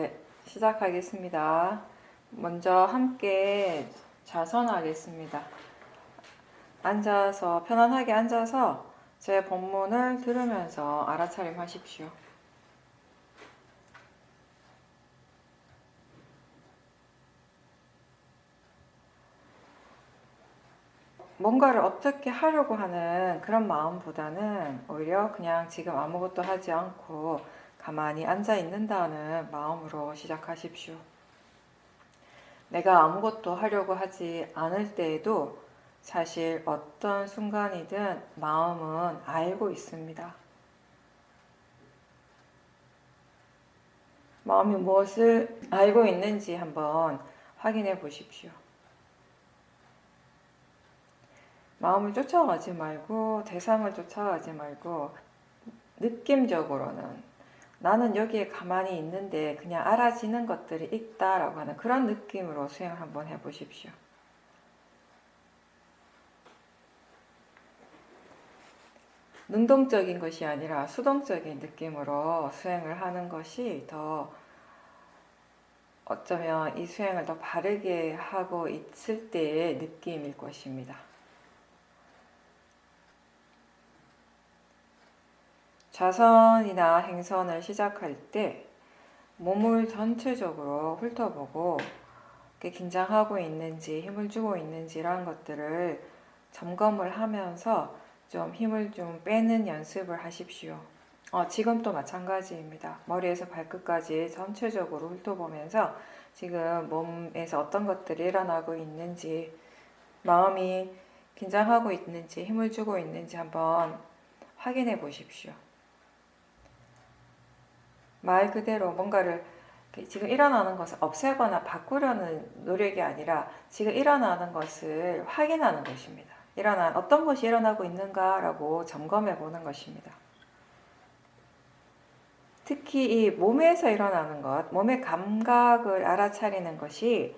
네, 시작하겠습니다. 먼저 함께 자선하겠습니다. 앉아서, 편안하게 앉아서 제 본문을 들으면서 알아차림하십시오. 뭔가를 어떻게 하려고 하는 그런 마음보다는 오히려 그냥 지금 아무것도 하지 않고 가만히 앉아 있는다는 마음으로 시작하십시오. 내가 아무것도 하려고 하지 않을 때에도 사실 어떤 순간이든 마음은 알고 있습니다. 마음이 무엇을 알고 있는지 한번 확인해 보십시오. 마음을 쫓아가지 말고 대상을 쫓아가지 말고 느낌적으로는 나는 여기에 가만히 있는데 그냥 알아지는 것들이 있다라고 하는 그런 느낌으로 수행을 한번 해보십시오. 능동적인 것이 아니라 수동적인 느낌으로 수행을 하는 것이 더 어쩌면 이 수행을 더 바르게 하고 있을 때의 느낌일 것입니다. 좌선이나 행선을 시작할 때 몸을 전체적으로 훑어보고 긴장하고 있는지 힘을 주고 있는지 이런 것들을 점검을 하면서 좀 힘을 좀 빼는 연습을 하십시오. 지금도 마찬가지입니다. 머리에서 발끝까지 전체적으로 훑어보면서 지금 몸에서 어떤 것들이 일어나고 있는지, 마음이 긴장하고 있는지 힘을 주고 있는지 한번 확인해 보십시오. 말 그대로 뭔가를 지금 일어나는 것을 없애거나 바꾸려는 노력이 아니라 지금 일어나는 것을 확인하는 것입니다. 어떤 것이 일어나고 있는가라고 점검해 보는 것입니다. 특히 이 몸에서 일어나는 것, 몸의 감각을 알아차리는 것이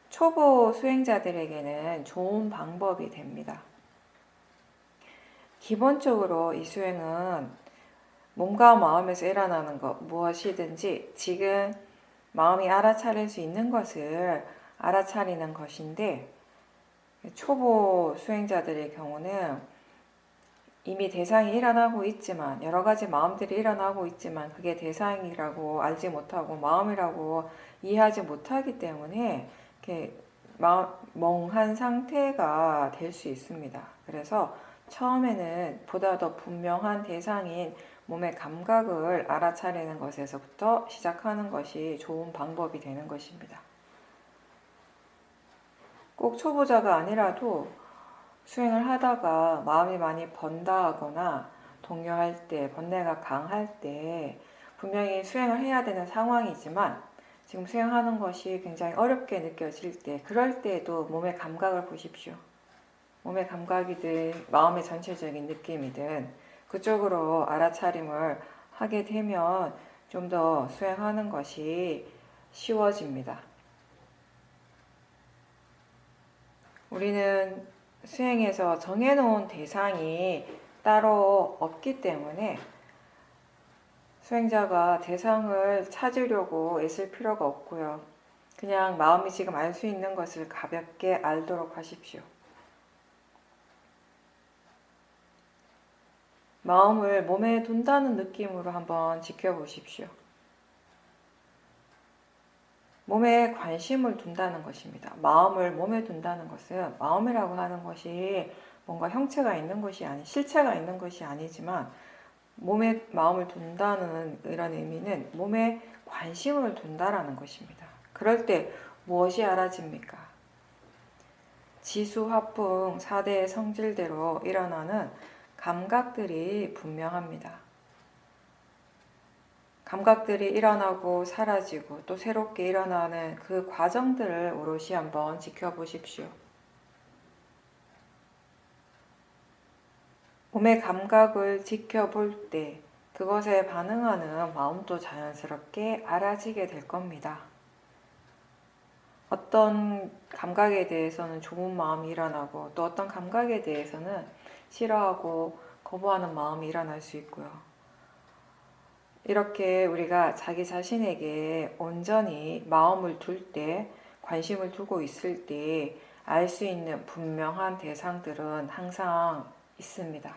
초보 수행자들에게는 좋은 방법이 됩니다. 기본적으로 이 수행은 몸과 마음에서 일어나는 것 무엇이든지 지금 마음이 알아차릴 수 있는 것을 알아차리는 것인데, 초보 수행자들의 경우는 이미 대상이 일어나고 있지만 여러 가지 마음들이 일어나고 있지만 그게 대상이라고 알지 못하고 마음이라고 이해하지 못하기 때문에 이렇게 멍한 상태가 될 수 있습니다. 그래서 처음에는 보다 더 분명한 대상인 몸의 감각을 알아차리는 것에서부터 시작하는 것이 좋은 방법이 되는 것입니다. 꼭 초보자가 아니라도 수행을 하다가 마음이 많이 번다하거나 동요할 때, 번뇌가 강할 때 분명히 수행을 해야 되는 상황이지만 지금 수행하는 것이 굉장히 어렵게 느껴질 때, 그럴 때에도 몸의 감각을 보십시오. 몸의 감각이든 마음의 전체적인 느낌이든 그쪽으로 알아차림을 하게 되면 좀 더 수행하는 것이 쉬워집니다. 우리는 수행에서 정해놓은 대상이 따로 없기 때문에 수행자가 대상을 찾으려고 애쓸 필요가 없고요. 그냥 마음이 지금 알 수 있는 것을 가볍게 알도록 하십시오. 마음을 몸에 둔다는 느낌으로 한번 지켜보십시오. 몸에 관심을 둔다는 것입니다. 마음을 몸에 둔다는 것은 마음이라고 하는 것이 뭔가 형체가 있는 것이 실체가 있는 것이 아니지만 몸에 마음을 둔다는 이런 의미는 몸에 관심을 둔다라는 것입니다. 그럴 때 무엇이 알아집니까? 지수화풍 4대의 성질대로 일어나는 감각들이 분명합니다. 감각들이 일어나고 사라지고 또 새롭게 일어나는 그 과정들을 오롯이 한번 지켜보십시오. 몸의 감각을 지켜볼 때 그것에 반응하는 마음도 자연스럽게 알아지게 될 겁니다. 어떤 감각에 대해서는 좋은 마음이 일어나고 또 어떤 감각에 대해서는 싫어하고 거부하는 마음이 일어날 수 있고요. 이렇게 우리가 자기 자신에게 온전히 마음을 둘 때, 관심을 두고 있을 때 알 수 있는 분명한 대상들은 항상 있습니다.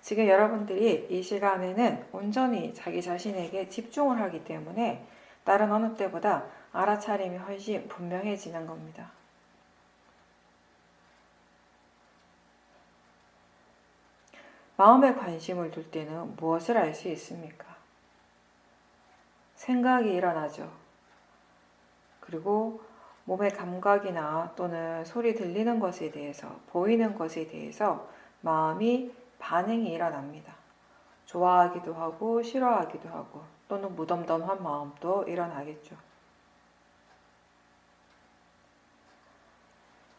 지금 여러분들이 이 시간에는 온전히 자기 자신에게 집중을 하기 때문에 다른 어느 때보다 알아차림이 훨씬 분명해지는 겁니다. 마음에 관심을 둘 때는 무엇을 알 수 있습니까? 생각이 일어나죠. 그리고 몸의 감각이나 또는 소리 들리는 것에 대해서, 보이는 것에 대해서 마음이 반응이 일어납니다. 좋아하기도 하고 싫어하기도 하고 또는 무덤덤한 마음도 일어나겠죠.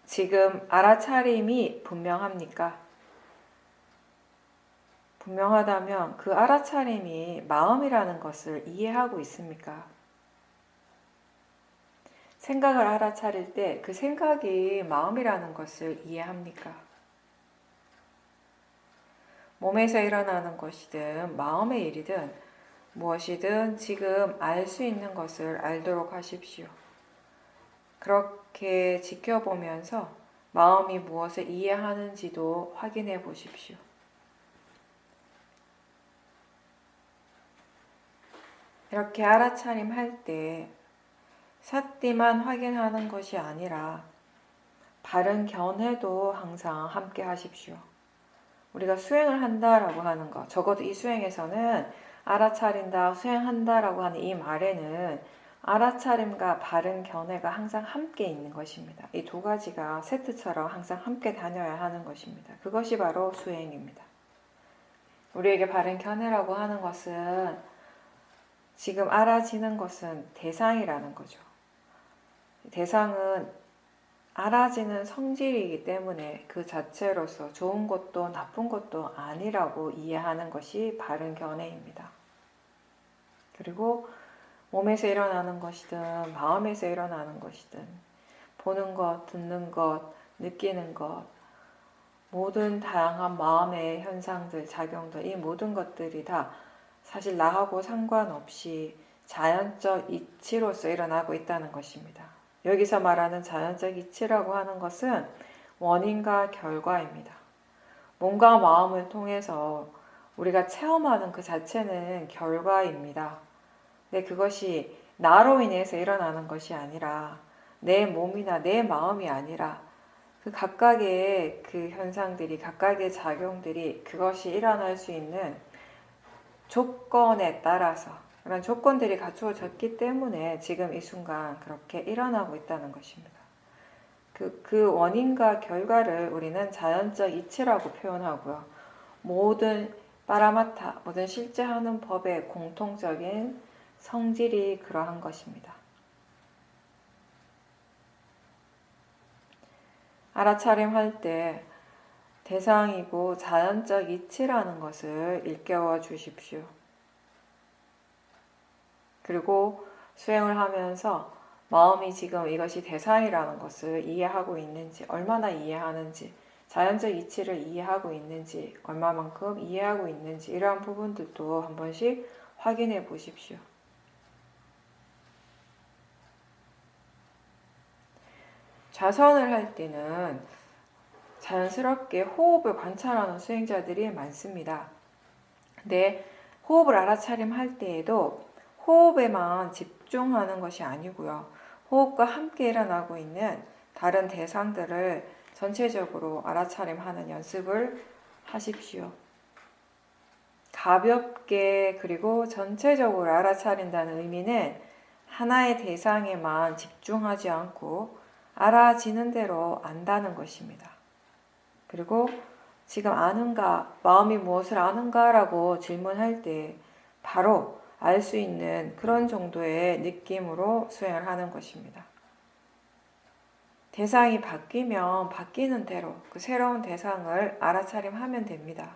지금 알아차림이 분명합니까? 분명하다면 그 알아차림이 마음이라는 것을 이해하고 있습니까? 생각을 알아차릴 때 그 생각이 마음이라는 것을 이해합니까? 몸에서 일어나는 것이든 마음의 일이든 무엇이든 지금 알 수 있는 것을 알도록 하십시오. 그렇게 지켜보면서 마음이 무엇을 이해하는지도 확인해 보십시오. 이렇게 알아차림할 때 삿띠만 확인하는 것이 아니라 바른 견해도 항상 함께 하십시오. 우리가 수행을 한다라고 하는 것, 적어도 이 수행에서는 알아차린다, 수행한다라고 하는 이 말에는 알아차림과 바른 견해가 항상 함께 있는 것입니다. 이 두 가지가 세트처럼 항상 함께 다녀야 하는 것입니다. 그것이 바로 수행입니다. 우리에게 바른 견해라고 하는 것은 지금 알아지는 것은 대상이라는 거죠. 대상은 알아지는 성질이기 때문에 그 자체로서 좋은 것도 나쁜 것도 아니라고 이해하는 것이 바른 견해입니다. 그리고 몸에서 일어나는 것이든 마음에서 일어나는 것이든 보는 것, 듣는 것, 느끼는 것, 모든 다양한 마음의 현상들, 작용들, 이 모든 것들이 다 사실 나하고 상관없이 자연적 이치로서 일어나고 있다는 것입니다. 여기서 말하는 자연적 이치라고 하는 것은 원인과 결과입니다. 몸과 마음을 통해서 우리가 체험하는 그 자체는 결과입니다. 근데 그것이 나로 인해서 일어나는 것이 아니라 내 몸이나 내 마음이 아니라 그 각각의 그 현상들이, 각각의 작용들이 그것이 일어날 수 있는 조건에 따라서 그런 조건들이 갖추어졌기 때문에 지금 이 순간 그렇게 일어나고 있다는 것입니다. 그 원인과 결과를 우리는 자연적 이치라고 표현하고요. 모든 파라마타, 모든 실제 하는 법의 공통적인 성질이 그러한 것입니다. 알아차림할 때 대상이고 자연적 이치라는 것을 일깨워 주십시오. 그리고 수행을 하면서 마음이 지금 이것이 대상이라는 것을 이해하고 있는지, 얼마나 이해하는지, 자연적 이치를 이해하고 있는지, 얼마만큼 이해하고 있는지 이러한 부분들도 한 번씩 확인해 보십시오. 좌선을 할 때는 자연스럽게 호흡을 관찰하는 수행자들이 많습니다. 근데 호흡을 알아차림할 때에도 호흡에만 집중하는 것이 아니고요. 호흡과 함께 일어나고 있는 다른 대상들을 전체적으로 알아차림하는 연습을 하십시오. 가볍게 그리고 전체적으로 알아차린다는 의미는 하나의 대상에만 집중하지 않고 알아지는 대로 안다는 것입니다. 그리고 지금 아는가, 마음이 무엇을 아는가 라고 질문할 때 바로 알 수 있는 그런 정도의 느낌으로 수행을 하는 것입니다. 대상이 바뀌면 바뀌는 대로 그 새로운 대상을 알아차림하면 됩니다.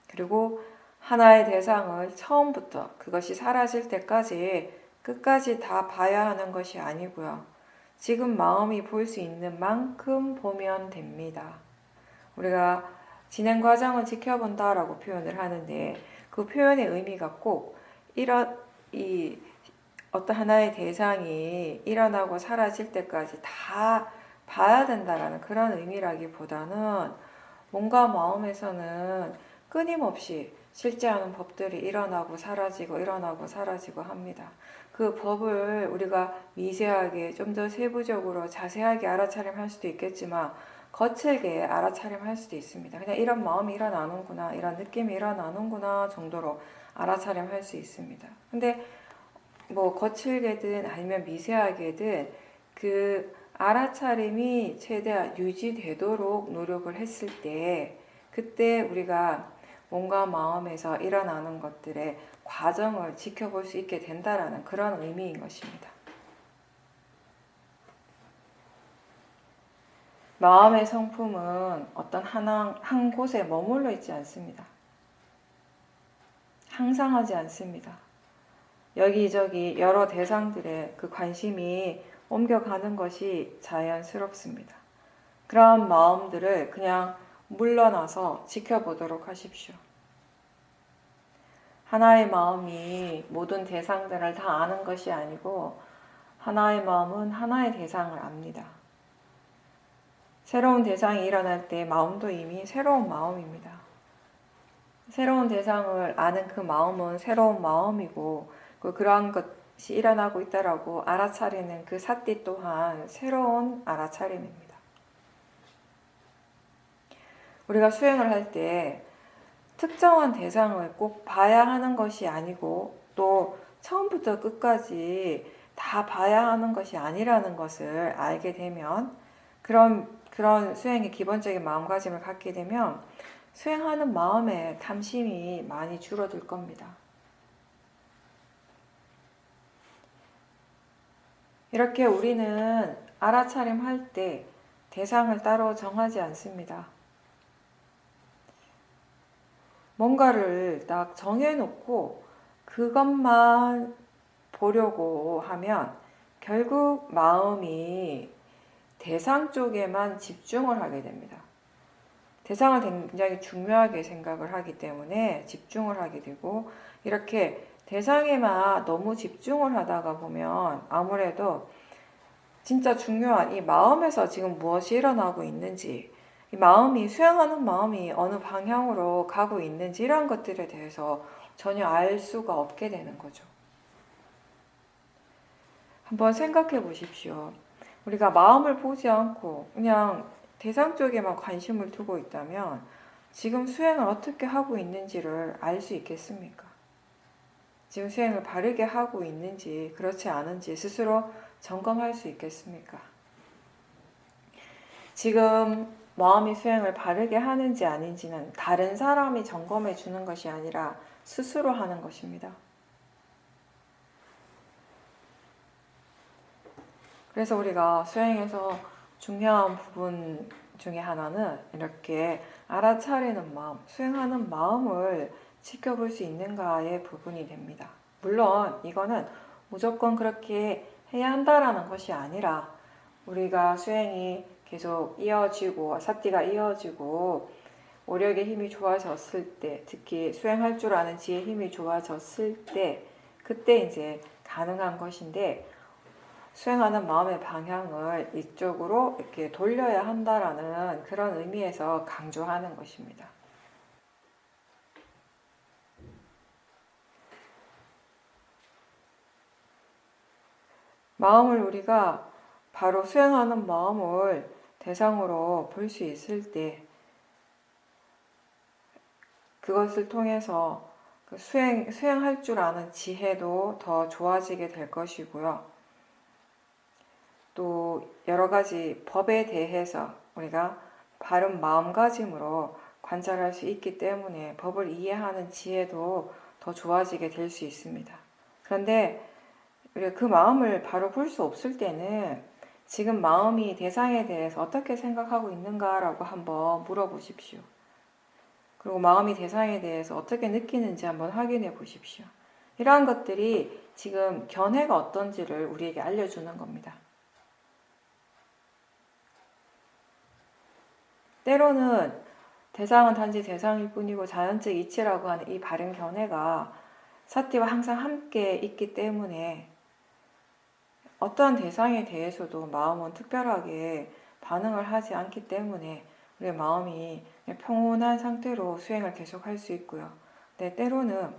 그리고 하나의 대상을 처음부터 그것이 사라질 때까지 끝까지 다 봐야 하는 것이 아니고요. 지금 마음이 볼 수 있는 만큼 보면 됩니다. 우리가 진행 과정을 지켜본다라고 표현을 하는데 그 그 표현의 의미가 꼭 이 어떤 하나의 대상이 일어나고 사라질 때까지 다 봐야 된다라는 그런 의미라기보다는 몸과 마음에서는 끊임없이 실제하는 법들이 일어나고 사라지고 합니다. 그 법을 우리가 미세하게 좀 더 세부적으로 자세하게 알아차림할 수도 있겠지만 거칠게 알아차림할 수도 있습니다. 그냥 이런 마음이 일어나는구나, 이런 느낌이 일어나는구나 정도로 알아차림할 수 있습니다. 근데 뭐 거칠게든 아니면 미세하게든 그 알아차림이 최대한 유지되도록 노력을 했을 때 그때 우리가 몸과 마음에서 일어나는 것들의 과정을 지켜볼 수 있게 된다라는 그런 의미인 것입니다. 마음의 성품은 어떤 한 곳에 머물러 있지 않습니다. 항상 하지 않습니다. 여기저기 여러 대상들의 그 관심이 옮겨가는 것이 자연스럽습니다. 그런 마음들을 그냥 물러나서 지켜보도록 하십시오. 하나의 마음이 모든 대상들을 다 아는 것이 아니고 하나의 마음은 하나의 대상을 압니다. 새로운 대상이 일어날 때 마음도 이미 새로운 마음입니다. 새로운 대상을 아는 그 마음은 새로운 마음이고 그러한 것이 일어나고 있다라고 알아차리는 그 삿띠 또한 새로운 알아차림입니다. 우리가 수행을 할 때 특정한 대상을 꼭 봐야 하는 것이 아니고 또 처음부터 끝까지 다 봐야 하는 것이 아니라는 것을 알게 되면 그런 수행의 기본적인 마음가짐을 갖게 되면 수행하는 마음에 탐심이 많이 줄어들 겁니다. 이렇게 우리는 알아차림할 때 대상을 따로 정하지 않습니다. 뭔가를 딱 정해놓고 그것만 보려고 하면 결국 마음이 대상 쪽에만 집중을 하게 됩니다. 대상을 굉장히 중요하게 생각을 하기 때문에 집중을 하게 되고 이렇게 대상에만 너무 집중을 하다가 보면 아무래도 진짜 중요한 이 마음에서 지금 무엇이 일어나고 있는지 이 마음이 수행하는 마음이 어느 방향으로 가고 있는지 이런 것들에 대해서 전혀 알 수가 없게 되는 거죠. 한번 생각해 보십시오. 우리가 마음을 보지 않고 그냥 대상 쪽에만 관심을 두고 있다면 지금 수행을 어떻게 하고 있는지를 알 수 있겠습니까? 지금 수행을 바르게 하고 있는지 그렇지 않은지 스스로 점검할 수 있겠습니까? 지금 마음이 수행을 바르게 하는지 아닌지는 다른 사람이 점검해 주는 것이 아니라 스스로 하는 것입니다. 그래서 우리가 수행에서 중요한 부분 중에 하나는 이렇게 알아차리는 마음, 수행하는 마음을 지켜볼 수 있는가의 부분이 됩니다. 물론 이거는 무조건 그렇게 해야 한다라는 것이 아니라 우리가 수행이 계속 이어지고 삿띠가 이어지고 오력의 힘이 좋아졌을 때 특히 수행할 줄 아는 지혜의 힘이 좋아졌을 때 그때 이제 가능한 것인데 수행하는 마음의 방향을 이쪽으로 이렇게 돌려야 한다라는 그런 의미에서 강조하는 것입니다. 마음을 우리가 바로 수행하는 마음을 대상으로 볼 수 있을 때 그것을 통해서 수행할 줄 아는 지혜도 더 좋아지게 될 것이고요. 또 여러 가지 법에 대해서 우리가 바른 마음가짐으로 관찰할 수 있기 때문에 법을 이해하는 지혜도 더 좋아지게 될 수 있습니다. 그런데 우리가 그 마음을 바로 볼 수 없을 때는 지금 마음이 대상에 대해서 어떻게 생각하고 있는가라고 한번 물어보십시오. 그리고 마음이 대상에 대해서 어떻게 느끼는지 한번 확인해 보십시오. 이러한 것들이 지금 견해가 어떤지를 우리에게 알려주는 겁니다. 때로는 대상은 단지 대상일 뿐이고 자연적 이치라고 하는 이 바른 견해가 사띠와 항상 함께 있기 때문에 어떠한 대상에 대해서도 마음은 특별하게 반응을 하지 않기 때문에 우리의 마음이 평온한 상태로 수행을 계속할 수 있고요. 근데 때로는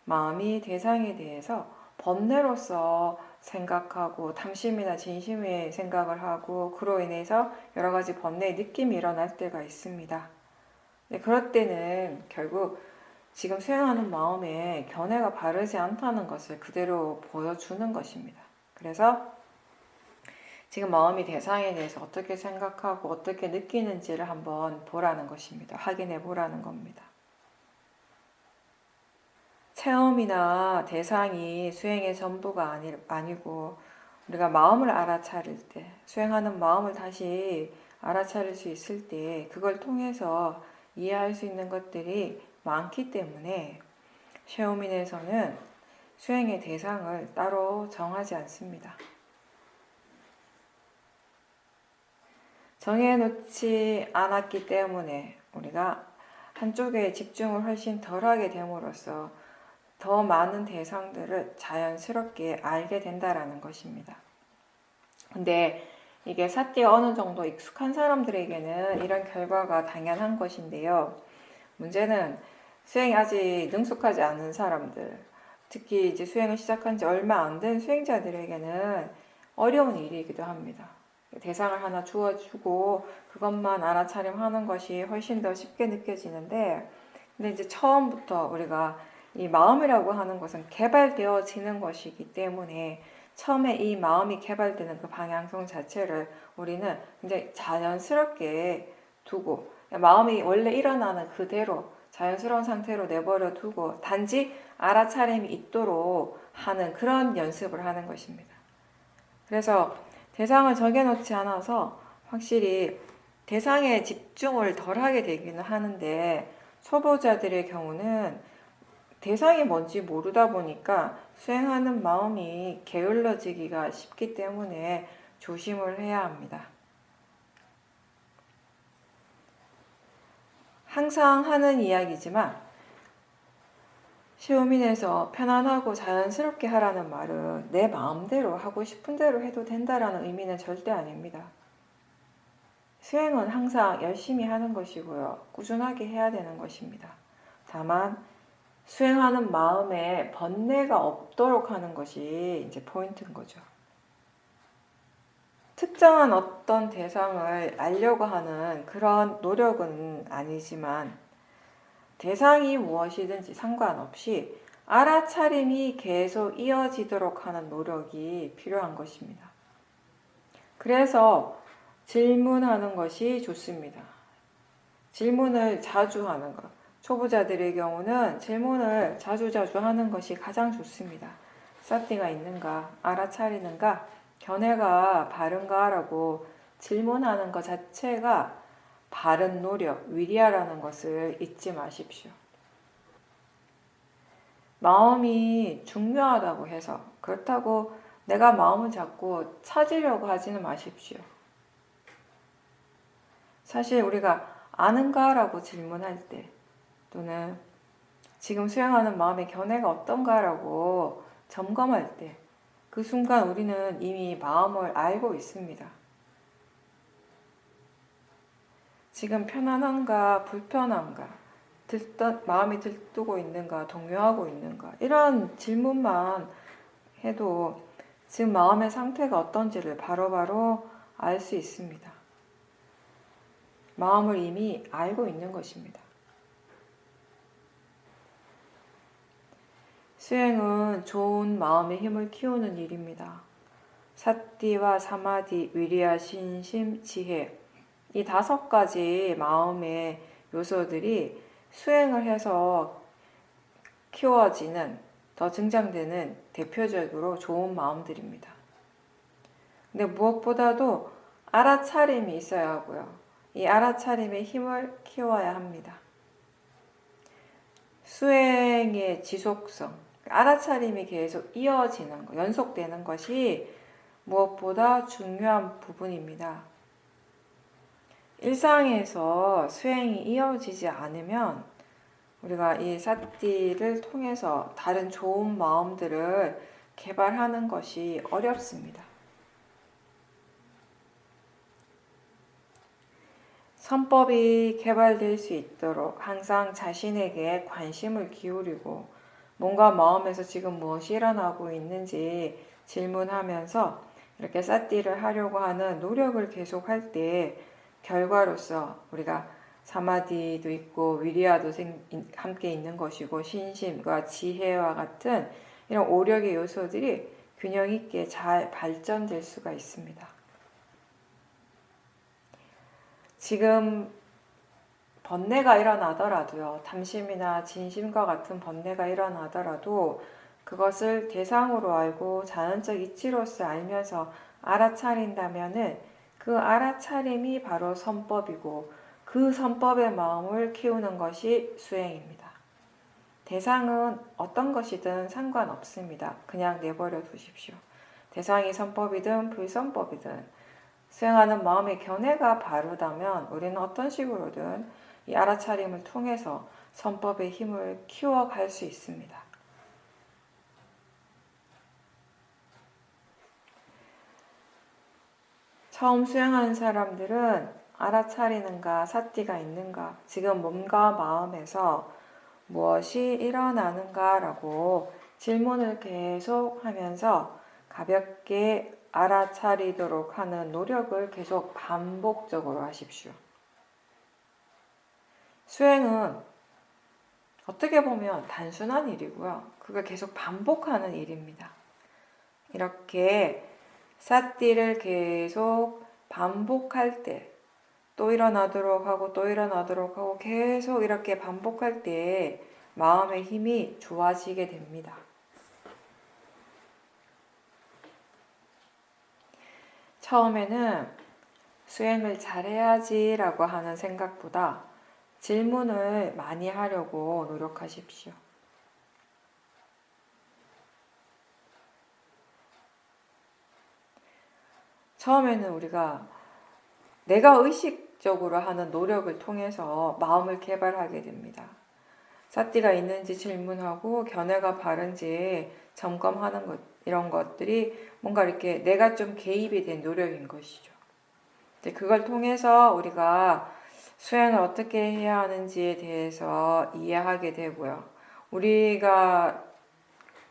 마음이 대상에 대해서 번뇌로서 생각하고 탐심이나 진심의 생각을 하고 그로 인해서 여러 가지 번뇌의 느낌이 일어날 때가 있습니다. 그럴 때는 결국 지금 수행하는 마음에 견해가 바르지 않다는 것을 그대로 보여주는 것입니다. 그래서 지금 마음이 대상에 대해서 어떻게 생각하고 어떻게 느끼는지를 한번 보라는 것입니다. 확인해 보라는 겁니다. 체험이나 대상이 수행의 전부가 아니고 우리가 마음을 알아차릴 때, 수행하는 마음을 다시 알아차릴 수 있을 때 그걸 통해서 이해할 수 있는 것들이 많기 때문에 쉐오민에서는 수행의 대상을 따로 정하지 않습니다. 정해놓지 않았기 때문에 우리가 한쪽에 집중을 훨씬 덜하게 됨으로써 더 많은 대상들을 자연스럽게 알게 된다라는 것입니다. 근데 이게 사띠에 어느 정도 익숙한 사람들에게는 이런 결과가 당연한 것인데요. 문제는 수행이 아직 능숙하지 않은 사람들, 특히 이제 수행을 시작한 지 얼마 안 된 수행자들에게는 어려운 일이기도 합니다. 대상을 하나 주어주고 그것만 알아차림하는 것이 훨씬 더 쉽게 느껴지는데, 근데 이제 처음부터 우리가 이 마음이라고 하는 것은 개발되어지는 것이기 때문에 처음에 이 마음이 개발되는 그 방향성 자체를 우리는 이제 자연스럽게 두고 마음이 원래 일어나는 그대로 자연스러운 상태로 내버려 두고 단지 알아차림이 있도록 하는 그런 연습을 하는 것입니다. 그래서 대상을 정해놓지 않아서 확실히 대상에 집중을 덜 하게 되기는 하는데 초보자들의 경우는 대상이 뭔지 모르다 보니까 수행하는 마음이 게을러지기가 쉽기 때문에 조심을 해야 합니다. 항상 하는 이야기지만 시오민에서 편안하고 자연스럽게 하라는 말은 내 마음대로 하고 싶은 대로 해도 된다라는 의미는 절대 아닙니다. 수행은 항상 열심히 하는 것이고요. 꾸준하게 해야 되는 것입니다. 다만 수행하는 마음에 번뇌가 없도록 하는 것이 이제 포인트인 거죠. 특정한 어떤 대상을 알려고 하는 그런 노력은 아니지만 대상이 무엇이든지 상관없이 알아차림이 계속 이어지도록 하는 노력이 필요한 것입니다. 그래서 질문하는 것이 좋습니다. 질문을 자주 하는 것. 초보자들의 경우는 질문을 자주자주 하는 것이 가장 좋습니다. 사띠가 있는가, 알아차리는가, 견해가 바른가 라고 질문하는 것 자체가 바른 노력, 위리아라는 것을 잊지 마십시오. 마음이 중요하다고 해서 그렇다고 내가 마음을 잡고 찾으려고 하지는 마십시오. 사실 우리가 아는가 라고 질문할 때 또는 지금 수행하는 마음의 견해가 어떤가 라고 점검할 때 그 순간 우리는 이미 마음을 알고 있습니다. 지금 편안한가 불편한가 마음이 들뜨고 있는가 동요하고 있는가 이런 질문만 해도 지금 마음의 상태가 어떤지를 바로바로 알 수 있습니다. 마음을 이미 알고 있는 것입니다. 수행은 좋은 마음의 힘을 키우는 일입니다. 사띠와 사마디, 위리아, 신심, 지혜 이 5가지 마음의 요소들이 수행을 해서 키워지는 더 증장되는 대표적으로 좋은 마음들입니다. 근데 무엇보다도 알아차림이 있어야 하고요. 이 알아차림의 힘을 키워야 합니다. 수행의 지속성, 알아차림이 계속 이어지는 것, 연속되는 것이 무엇보다 중요한 부분입니다. 일상에서 수행이 이어지지 않으면 우리가 이 사띠를 통해서 다른 좋은 마음들을 개발하는 것이 어렵습니다. 선법이 개발될 수 있도록 항상 자신에게 관심을 기울이고 몸과 마음에서 지금 무엇이 일어나고 있는지 질문하면서 이렇게 사띠를 하려고 하는 노력을 계속할 때 결과로서 우리가 사마디도 있고 위리아도 함께 있는 것이고 신심과 지혜와 같은 이런 오력의 요소들이 균형 있게 잘 발전될 수가 있습니다. 지금 번뇌가 일어나더라도요, 탐심이나 진심과 같은 번뇌가 일어나더라도 그것을 대상으로 알고 자연적 이치로서 알면서 알아차린다면은 그 알아차림이 바로 선법이고 그 선법의 마음을 키우는 것이 수행입니다. 대상은 어떤 것이든 상관없습니다. 그냥 내버려 두십시오. 대상이 선법이든 불선법이든 수행하는 마음의 견해가 바르다면 우리는 어떤 식으로든 이 알아차림을 통해서 선법의 힘을 키워갈 수 있습니다. 처음 수행하는 사람들은 알아차리는가 사띠가 있는가 지금 몸과 마음에서 무엇이 일어나는가 라고 질문을 계속 하면서 가볍게 알아차리도록 하는 노력을 계속 반복적으로 하십시오. 수행은 어떻게 보면 단순한 일이고요. 그걸 계속 반복하는 일입니다. 이렇게 사띠를 계속 반복할 때 또 일어나도록 하고 또 일어나도록 하고 계속 이렇게 반복할 때 마음의 힘이 좋아지게 됩니다. 처음에는 수행을 잘해야지 라고 하는 생각보다 질문을 많이 하려고 노력하십시오. 처음에는 우리가 내가 의식적으로 하는 노력을 통해서 마음을 개발하게 됩니다. 사띠가 있는지 질문하고 견해가 바른지 점검하는 것, 이런 것들이 뭔가 이렇게 내가 좀 개입이 된 노력인 것이죠. 그걸 통해서 우리가 수행을 어떻게 해야 하는지에 대해서 이해하게 되고요. 우리가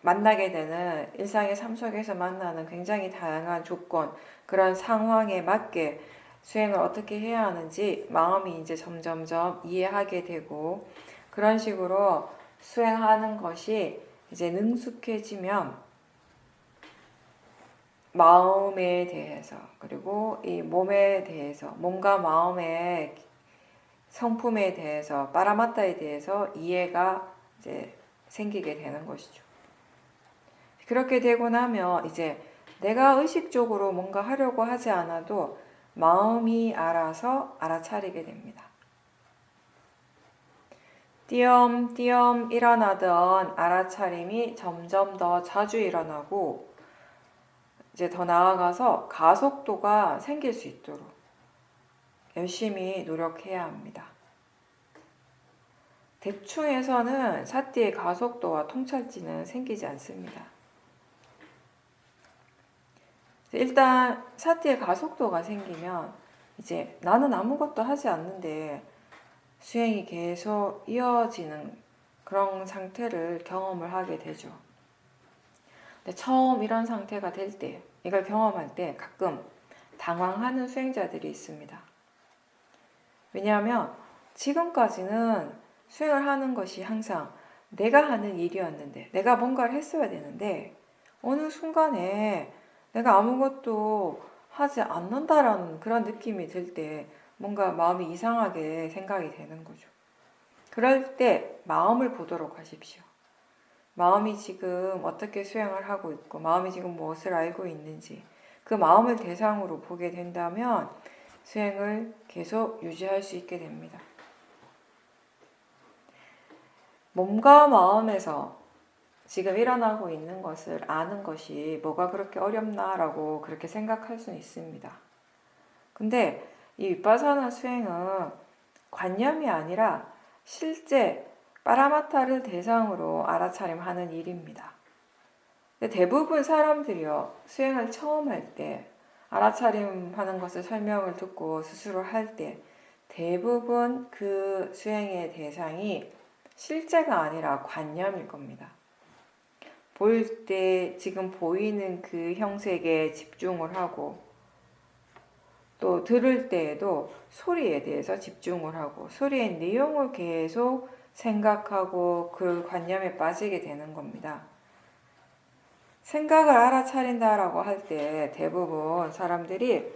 만나게 되는 일상의 삶 속에서 만나는 굉장히 다양한 조건, 그런 상황에 맞게 수행을 어떻게 해야 하는지 마음이 이제 점점점 이해하게 되고 그런 식으로 수행하는 것이 이제 능숙해지면 마음에 대해서 그리고 이 몸에 대해서 몸과 마음의 성품에 대해서 빠라마타에 대해서 이해가 이제 생기게 되는 것이죠. 그렇게 되고 나면 이제 내가 의식적으로 뭔가 하려고 하지 않아도 마음이 알아서 알아차리게 됩니다. 띄엄띄엄 일어나던 알아차림이 점점 더 자주 일어나고 이제 더 나아가서 가속도가 생길 수 있도록 열심히 노력해야 합니다. 대충해서는 사띠의 가속도와 통찰지는 생기지 않습니다. 일단 사띠의 가속도가 생기면 이제 나는 아무것도 하지 않는데 수행이 계속 이어지는 그런 상태를 경험을 하게 되죠. 근데 처음 이런 상태가 될 때, 이걸 경험할 때 가끔 당황하는 수행자들이 있습니다. 왜냐하면 지금까지는 수행을 하는 것이 항상 내가 하는 일이었는데, 내가 뭔가를 했어야 되는데 어느 순간에 내가 아무것도 하지 않는다라는 그런 느낌이 들 때 뭔가 마음이 이상하게 생각이 되는 거죠. 그럴 때 마음을 보도록 하십시오. 마음이 지금 어떻게 수행을 하고 있고 마음이 지금 무엇을 알고 있는지 그 마음을 대상으로 보게 된다면 수행을 계속 유지할 수 있게 됩니다. 몸과 마음에서 지금 일어나고 있는 것을 아는 것이 뭐가 그렇게 어렵나라고 그렇게 생각할 수는 있습니다. 근데 이 윗바사나 수행은 관념이 아니라 실제 파라마타를 대상으로 알아차림하는 일입니다. 근데 대부분 사람들이요, 수행을 처음 할 때, 알아차림하는 것을 설명을 듣고 스스로 할 때 대부분 그 수행의 대상이 실제가 아니라 관념일 겁니다. 볼 때 지금 보이는 그 형색에 집중을 하고, 또 들을 때에도 소리에 대해서 집중을 하고 소리의 내용을 계속 생각하고 그 관념에 빠지게 되는 겁니다. 생각을 알아차린다라고 할 때 대부분 사람들이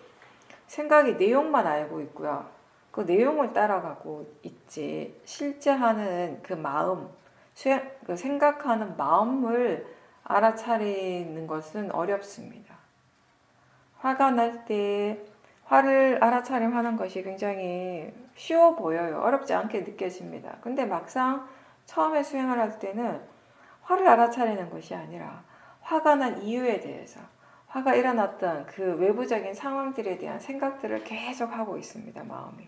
생각의 내용만 알고 있고요. 그 내용을 따라가고 있지 실제 하는 그 마음, 그 생각하는 마음을 알아차리는 것은 어렵습니다. 화가 날 때 화를 알아차림하는 것이 굉장히 쉬워 보여요. 어렵지 않게 느껴집니다. 근데 막상 처음에 수행을 할 때는 화를 알아차리는 것이 아니라 화가 난 이유에 대해서, 화가 일어났던 그 외부적인 상황들에 대한 생각들을 계속 하고 있습니다. 마음이.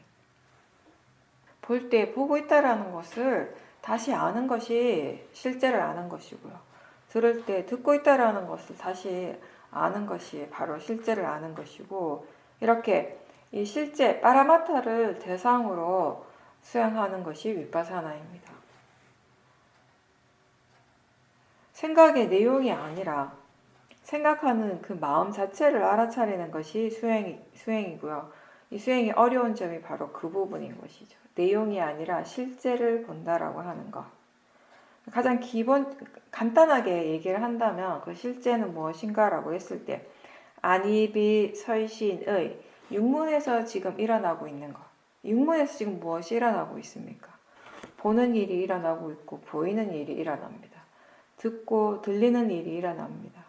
볼 때 보고 있다라는 것을 다시 아는 것이 실제를 아는 것이고요. 들을 때 듣고 있다라는 것을 다시 아는 것이 바로 실제를 아는 것이고, 이렇게 이 실제 파라마타를 대상으로 수행하는 것이 윗바사나입니다. 생각의 내용이 아니라 생각하는 그 마음 자체를 알아차리는 것이 수행이고요. 이 수행이 어려운 점이 바로 그 부분인 것이죠. 내용이 아니라 실제를 본다라고 하는 것. 가장 간단하게 얘기를 한다면 그 실제는 무엇인가라고 했을 때 안이비 설신의 육문에서 지금 일어나고 있는 것. 육문에서 지금 무엇이 일어나고 있습니까? 보는 일이 일어나고 있고 보이는 일이 일어납니다. 듣고 들리는 일이 일어납니다.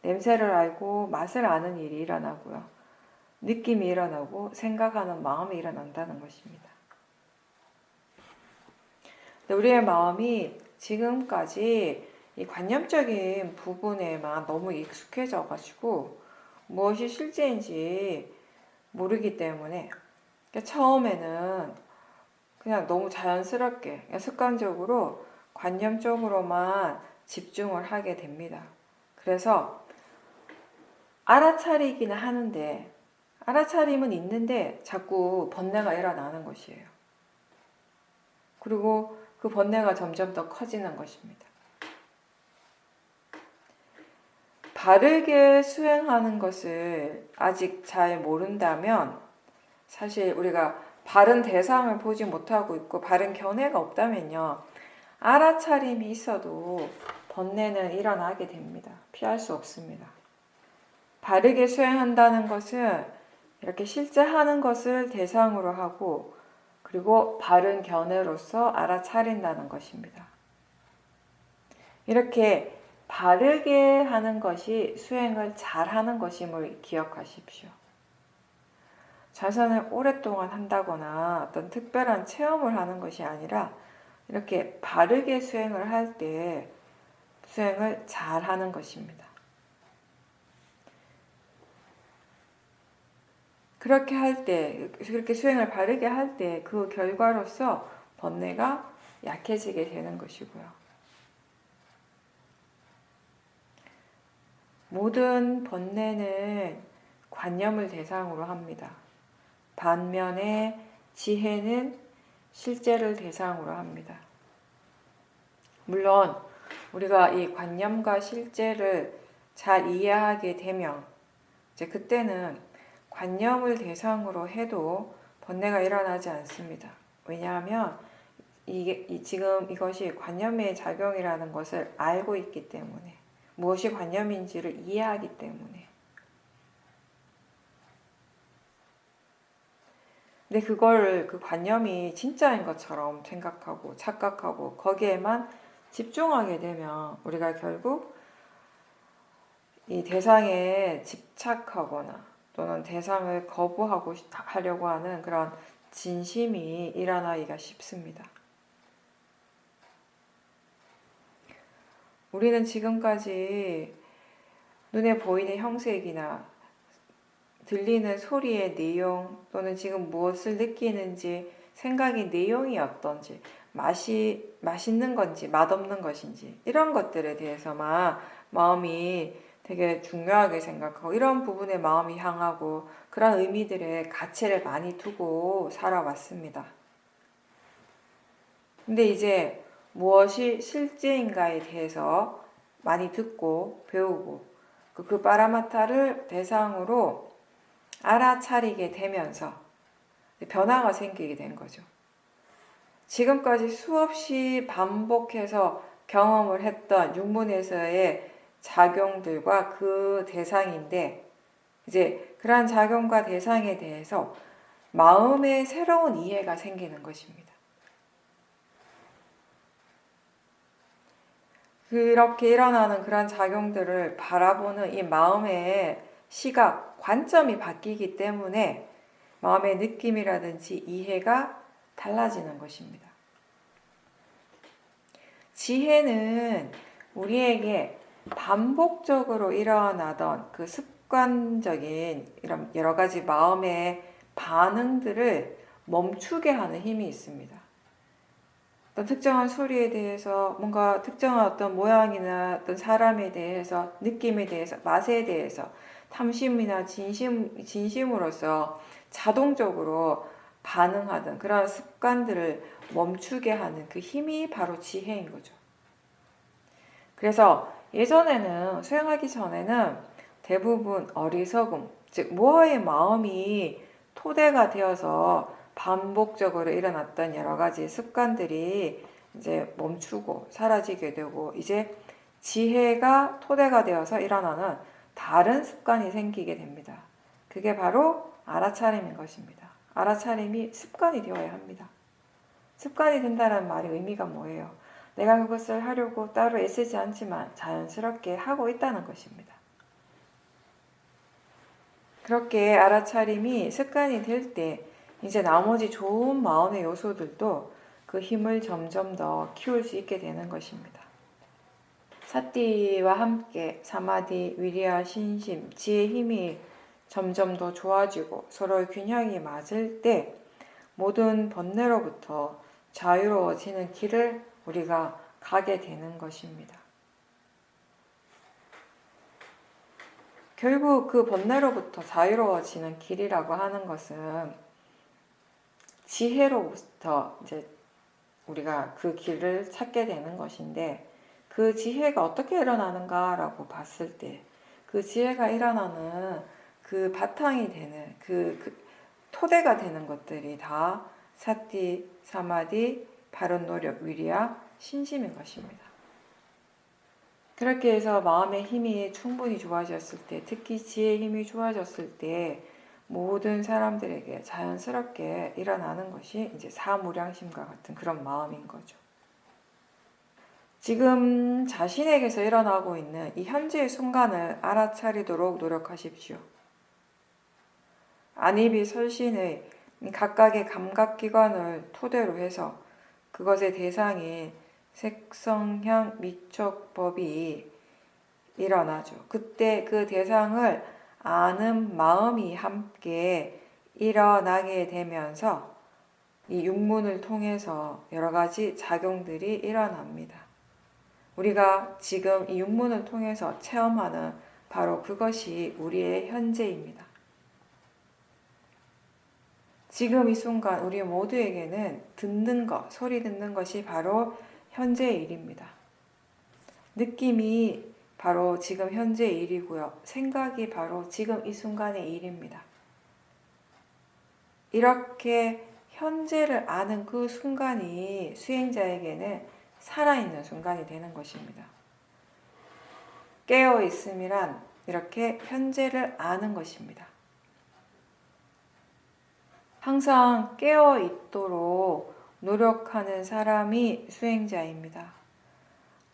냄새를 알고 맛을 아는 일이 일어나고요. 느낌이 일어나고 생각하는 마음이 일어난다는 것입니다. 우리의 마음이 지금까지 이 관념적인 부분에만 너무 익숙해져 가지고 무엇이 실제인지 모르기 때문에 처음에는 그냥 너무 자연스럽게 그냥 습관적으로 관념적으로만 집중을 하게 됩니다. 그래서 알아차리기는 하는데, 알아차림은 있는데 자꾸 번뇌가 일어나는 것이에요. 그리고 그 번뇌가 점점 더 커지는 것입니다. 바르게 수행하는 것을 아직 잘 모른다면, 사실 우리가 바른 대상을 보지 못하고 있고 바른 견해가 없다면요, 알아차림이 있어도 번뇌는 일어나게 됩니다. 피할 수 없습니다. 바르게 수행한다는 것은 이렇게 실제 하는 것을 대상으로 하고, 그리고 바른 견해로서 알아차린다는 것입니다. 이렇게 바르게 하는 것이 수행을 잘하는 것임을 기억하십시오. 자선을 오랫동안 한다거나 어떤 특별한 체험을 하는 것이 아니라 이렇게 바르게 수행을 할 때 수행을 잘하는 것입니다. 그렇게 할 때, 그렇게 수행을 바르게 할 때 그 결과로서 번뇌가 약해지게 되는 것이고요. 모든 번뇌는 관념을 대상으로 합니다. 반면에 지혜는 실제를 대상으로 합니다. 물론 우리가 이 관념과 실제를 잘 이해하게 되면 이제 그때는 관념을 대상으로 해도 번뇌가 일어나지 않습니다. 왜냐하면 지금 이것이 관념의 작용이라는 것을 알고 있기 때문에, 무엇이 관념인지를 이해하기 때문에. 근데 그 관념이 진짜인 것처럼 생각하고 착각하고 거기에만 집중하게 되면 우리가 결국 이 대상에 집착하거나 또는 대상을 하려고 하는 그런 진심이 일어나기가 쉽습니다. 우리는 지금까지 눈에 보이는 형색이나 들리는 소리의 내용 또는 지금 무엇을 느끼는지 생각의 내용이 어떤지 맛이 맛있는 건지 맛없는 것인지 이런 것들에 대해서만 마음이 되게 중요하게 생각하고 이런 부분에 마음이 향하고 그런 의미들의 가치를 많이 두고 살아왔습니다. 근데 이제 무엇이 실제인가에 대해서 많이 듣고 배우고 그 파라마타를 대상으로 알아차리게 되면서 변화가 생기게 된 거죠. 지금까지 수없이 반복해서 경험을 했던 육문에서의 작용들과 그 대상인데 이제 그러한 작용과 대상에 대해서 마음의 새로운 이해가 생기는 것입니다. 그렇게 일어나는 그런 작용들을 바라보는 이 마음의 시각, 관점이 바뀌기 때문에 마음의 느낌이라든지 이해가 달라지는 것입니다. 지혜는 우리에게 반복적으로 일어나던 그 습관적인 이런 여러 가지 마음의 반응들을 멈추게 하는 힘이 있습니다. 어떤 특정한 소리에 대해서 뭔가 특정한 어떤 모양이나 어떤 사람에 대해서 느낌에 대해서 맛에 대해서 탐심이나 진심으로서 자동적으로 반응하던 그런 습관들을 멈추게 하는 그 힘이 바로 지혜인 거죠. 그래서 예전에는 수행하기 전에는 대부분 어리석음, 즉 무어의 마음이 토대가 되어서 반복적으로 일어났던 여러 가지 습관들이 이제 멈추고 사라지게 되고 이제 지혜가 토대가 되어서 일어나는 다른 습관이 생기게 됩니다. 그게 바로 알아차림인 것입니다. 알아차림이 습관이 되어야 합니다. 습관이 된다는 말의 의미가 뭐예요? 내가 그것을 하려고 따로 애쓰지 않지만 자연스럽게 하고 있다는 것입니다. 그렇게 알아차림이 습관이 될 때 이제 나머지 좋은 마음의 요소들도 그 힘을 점점 더 키울 수 있게 되는 것입니다. 사띠와 함께 사마디, 위리아, 신심, 지혜의 힘이 점점 더 좋아지고 서로의 균형이 맞을 때 모든 번뇌로부터 자유로워지는 길을 우리가 가게 되는 것입니다. 결국 그 번뇌로부터 자유로워지는 길이라고 하는 것은 지혜로부터 이제 우리가 그 길을 찾게 되는 것인데 그 지혜가 어떻게 일어나는가라고 봤을 때 그 지혜가 일어나는 그 바탕이 되는 그 토대가 되는 것들이 다 사띠, 사마디, 바른 노력, 위리아, 신심인 것입니다. 그렇게 해서 마음의 힘이 충분히 좋아졌을 때, 특히 지혜의 힘이 좋아졌을 때 모든 사람들에게 자연스럽게 일어나는 것이 이제 사무량심과 같은 그런 마음인 거죠. 지금 자신에게서 일어나고 있는 이 현재의 순간을 알아차리도록 노력하십시오. 안입이 설신의 각각의 감각기관을 토대로 해서 그것의 대상인 색성향 미촉법이 일어나죠. 그때 그 대상을 아는 마음이 함께 일어나게 되면서 이 육문을 통해서 여러 가지 작용들이 일어납니다. 우리가 지금 이 육문을 통해서 체험하는 바로 그것이 우리의 현재입니다. 지금 이 순간 우리 모두에게는 듣는 것, 소리 듣는 것이 바로 현재의 일입니다. 느낌이 바로 지금 현재의 일이고요. 생각이 바로 지금 이 순간의 일입니다. 이렇게 현재를 아는 그 순간이 수행자에게는 살아있는 순간이 되는 것입니다. 깨어있음이란 이렇게 현재를 아는 것입니다. 항상 깨어있도록 노력하는 사람이 수행자입니다.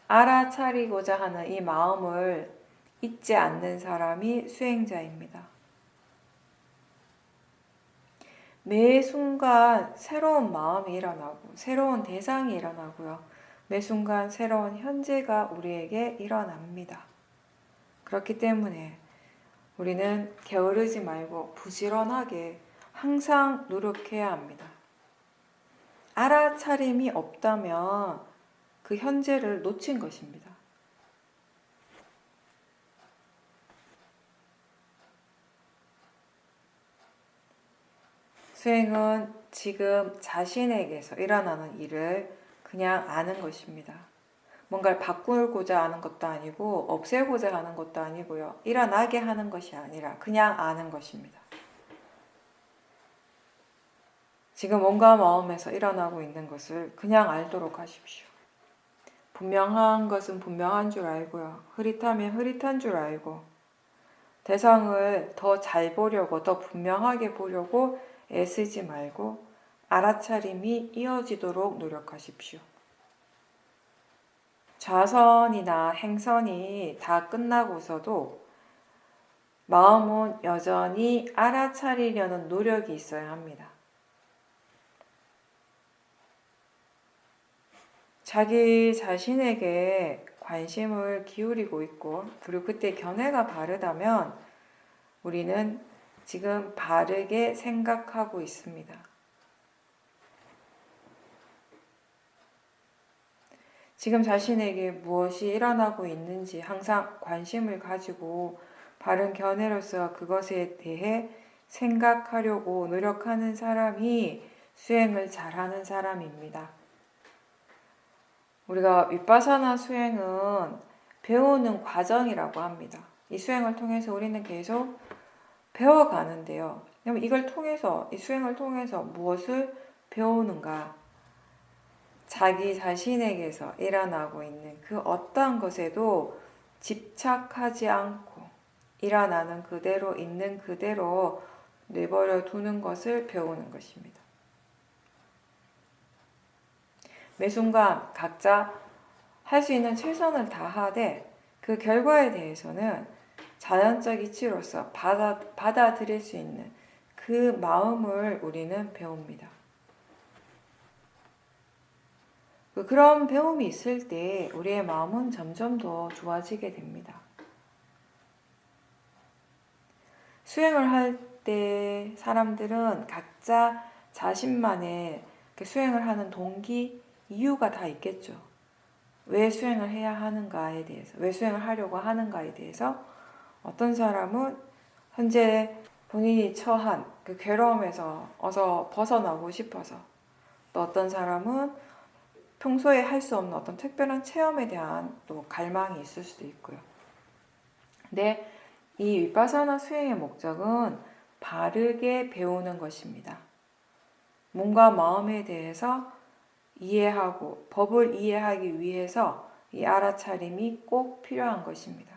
알아차리고자 하는 이 마음을 잊지 않는 사람이 수행자입니다. 매 순간 새로운 마음이 일어나고 새로운 대상이 일어나고요. 매 순간 새로운 현재가 우리에게 일어납니다. 그렇기 때문에 우리는 게으르지 말고 부지런하게 항상 노력해야 합니다. 알아차림이 없다면 그 현재를 놓친 것입니다. 수행은 지금 자신에게서 일어나는 일을 그냥 아는 것입니다. 뭔가를 바꾸고자 하는 것도 아니고 없애고자 하는 것도 아니고요. 일어나게 하는 것이 아니라 그냥 아는 것입니다. 지금 몸과 마음에서 일어나고 있는 것을 그냥 알도록 하십시오. 분명한 것은 분명한 줄 알고요. 흐릿하면 흐릿한 줄 알고 대상을 더 잘 보려고 더 분명하게 보려고 애쓰지 말고 알아차림이 이어지도록 노력하십시오. 좌선이나 행선이 다 끝나고서도 마음은 여전히 알아차리려는 노력이 있어야 합니다. 자기 자신에게 관심을 기울이고 있고 그리고 그때 견해가 바르다면 우리는 지금 바르게 생각하고 있습니다. 지금 자신에게 무엇이 일어나고 있는지 항상 관심을 가지고 바른 견해로서 그것에 대해 생각하려고 노력하는 사람이 수행을 잘하는 사람입니다. 우리가 윗바사나 수행은 배우는 과정이라고 합니다. 이 수행을 통해서 우리는 계속 배워가는데요. 이걸 통해서, 이 수행을 통해서 무엇을 배우는가? 자기 자신에게서 일어나고 있는 그 어떠한 것에도 집착하지 않고 일어나는 그대로 있는 그대로 내버려 두는 것을 배우는 것입니다. 매 순간 각자 할 수 있는 최선을 다하되 그 결과에 대해서는 자연적 이치로서 받아들일 수 있는 그 마음을 우리는 배웁니다. 그런 배움이 있을 때 우리의 마음은 점점 더 좋아지게 됩니다. 수행을 할 때 사람들은 각자 자신만의 수행을 하는 동기, 이유가 다 있겠죠. 왜 수행을 해야 하는가에 대해서, 왜 수행을 하려고 하는가에 대해서 어떤 사람은 현재 본인이 처한 그 괴로움에서 어서 벗어나고 싶어서, 또 어떤 사람은 평소에 할 수 없는 어떤 특별한 체험에 대한 또 갈망이 있을 수도 있고요. 근데 이 윗바사나 수행의 목적은 바르게 배우는 것입니다. 몸과 마음에 대해서 이해하고 법을 이해하기 위해서 이 알아차림이 꼭 필요한 것입니다.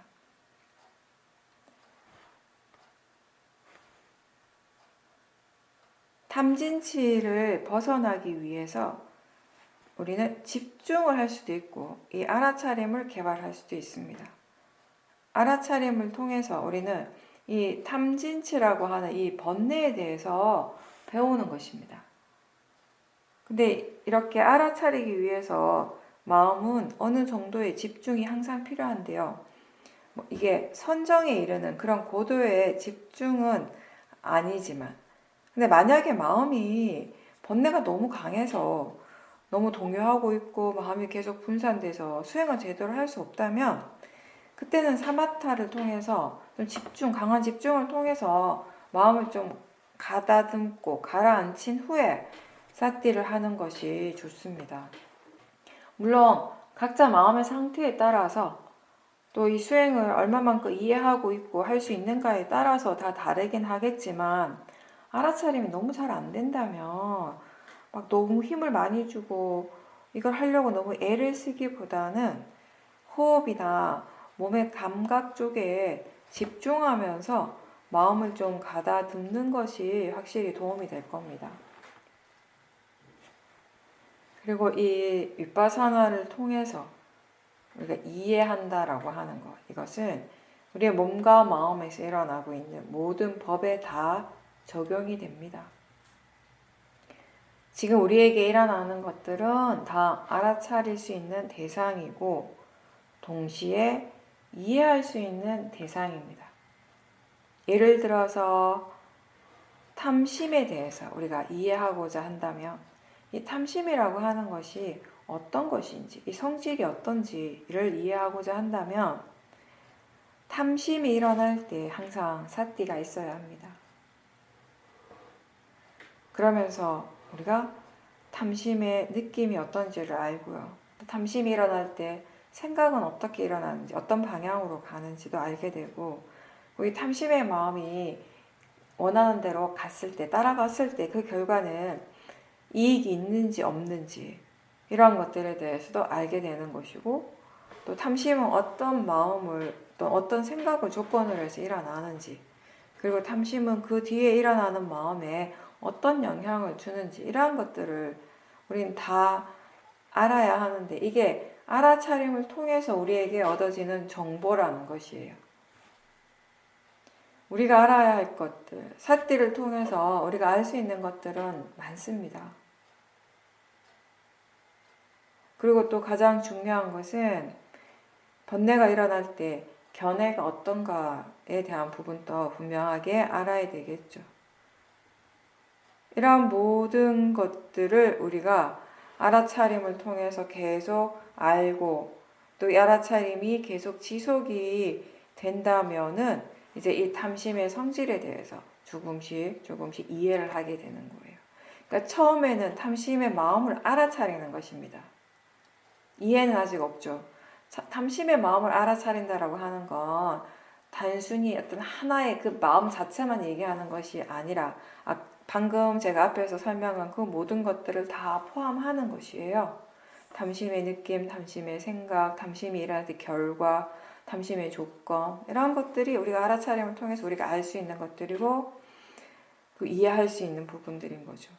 탐진치를 벗어나기 위해서 우리는 집중을 할 수도 있고 이 알아차림을 개발할 수도 있습니다. 알아차림을 통해서 우리는 이 탐진치라고 하는 이 번뇌에 대해서 배우는 것입니다. 근데 이렇게 알아차리기 위해서 마음은 어느 정도의 집중이 항상 필요한데요. 이게 선정에 이르는 그런 고도의 집중은 아니지만, 근데 만약에 마음이 번뇌가 너무 강해서 너무 동요하고 있고 마음이 계속 분산돼서 수행을 제대로 할 수 없다면 그때는 사마타를 통해서 좀 강한 집중을 통해서 마음을 좀 가다듬고 가라앉힌 후에 사티를 하는 것이 좋습니다. 물론 각자 마음의 상태에 따라서 또 이 수행을 얼마만큼 이해하고 있고 할 수 있는가에 따라서 다 다르긴 하겠지만 알아차림이 너무 잘 안 된다면 막 너무 힘을 많이 주고 이걸 하려고 너무 애를 쓰기보다는 호흡이나 몸의 감각 쪽에 집중하면서 마음을 좀 가다듬는 것이 확실히 도움이 될 겁니다. 그리고 이 윗바사나를 통해서 우리가 이해한다라고 하는 것, 이것은 우리의 몸과 마음에서 일어나고 있는 모든 법에 다 적용이 됩니다. 지금 우리에게 일어나는 것들은 다 알아차릴 수 있는 대상이고 동시에 이해할 수 있는 대상입니다. 예를 들어서 탐심에 대해서 우리가 이해하고자 한다면 이 탐심이라고 하는 것이 어떤 것인지, 이 성질이 어떤지를 이해하고자 한다면 탐심이 일어날 때 항상 사띠가 있어야 합니다. 그러면서 우리가 탐심의 느낌이 어떤지를 알고요. 탐심이 일어날 때 생각은 어떻게 일어나는지, 어떤 방향으로 가는지도 알게 되고, 이 탐심의 마음이 원하는 대로 갔을 때, 따라갔을 때 그 결과는 이익이 있는지 없는지 이러한 것들에 대해서도 알게 되는 것이고, 또 탐심은 어떤 마음을 또 어떤 생각을 조건으로 해서 일어나는지, 그리고 탐심은 그 뒤에 일어나는 마음에 어떤 영향을 주는지 이러한 것들을 우리는 다 알아야 하는데, 이게 알아차림을 통해서 우리에게 얻어지는 정보라는 것이에요. 우리가 알아야 할 것들, 사띠를 통해서 우리가 알 수 있는 것들은 많습니다. 그리고 또 가장 중요한 것은 번뇌가 일어날 때 견해가 어떤가에 대한 부분도 분명하게 알아야 되겠죠. 이러한 모든 것들을 우리가 알아차림을 통해서 계속 알고, 또 이 알아차림이 계속 지속이 된다면은 이제 이 탐심의 성질에 대해서 조금씩 이해를 하게 되는 거예요. 그러니까 처음에는 탐심의 마음을 알아차리는 것입니다. 이해는 아직 없죠. 탐심의 마음을 알아차린다라고 하는 건 단순히 어떤 하나의 그 마음 자체만 얘기하는 것이 아니라, 방금 제가 앞에서 설명한 그 모든 것들을 다 포함하는 것이에요. 탐심의 느낌, 탐심의 생각, 탐심이 일어날 때 결과, 탐심의 조건, 이런 것들이 우리가 알아차림을 통해서 우리가 알 수 있는 것들이고, 이해할 수 있는 부분들인 거죠.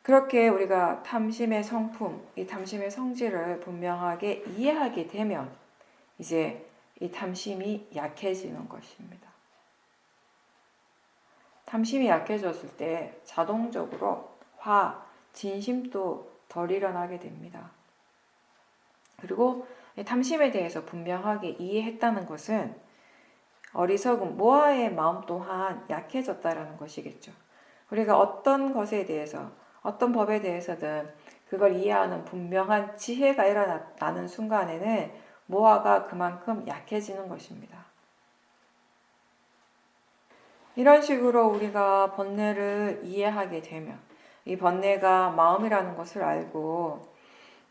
그렇게 우리가 탐심의 성품, 이 탐심의 성질을 분명하게 이해하게 되면 이제 이 탐심이 약해지는 것입니다. 탐심이 약해졌을 때 자동적으로 진심도 덜 일어나게 됩니다. 그리고 탐심에 대해서 분명하게 이해했다는 것은 어리석은 모아의 마음 또한 약해졌다라는 것이겠죠. 우리가 어떤 것에 대해서, 어떤 법에 대해서든 그걸 이해하는 분명한 지혜가 일어나는 순간에는 모아가 그만큼 약해지는 것입니다. 이런 식으로 우리가 번뇌를 이해하게 되면, 이 번뇌가 마음이라는 것을 알고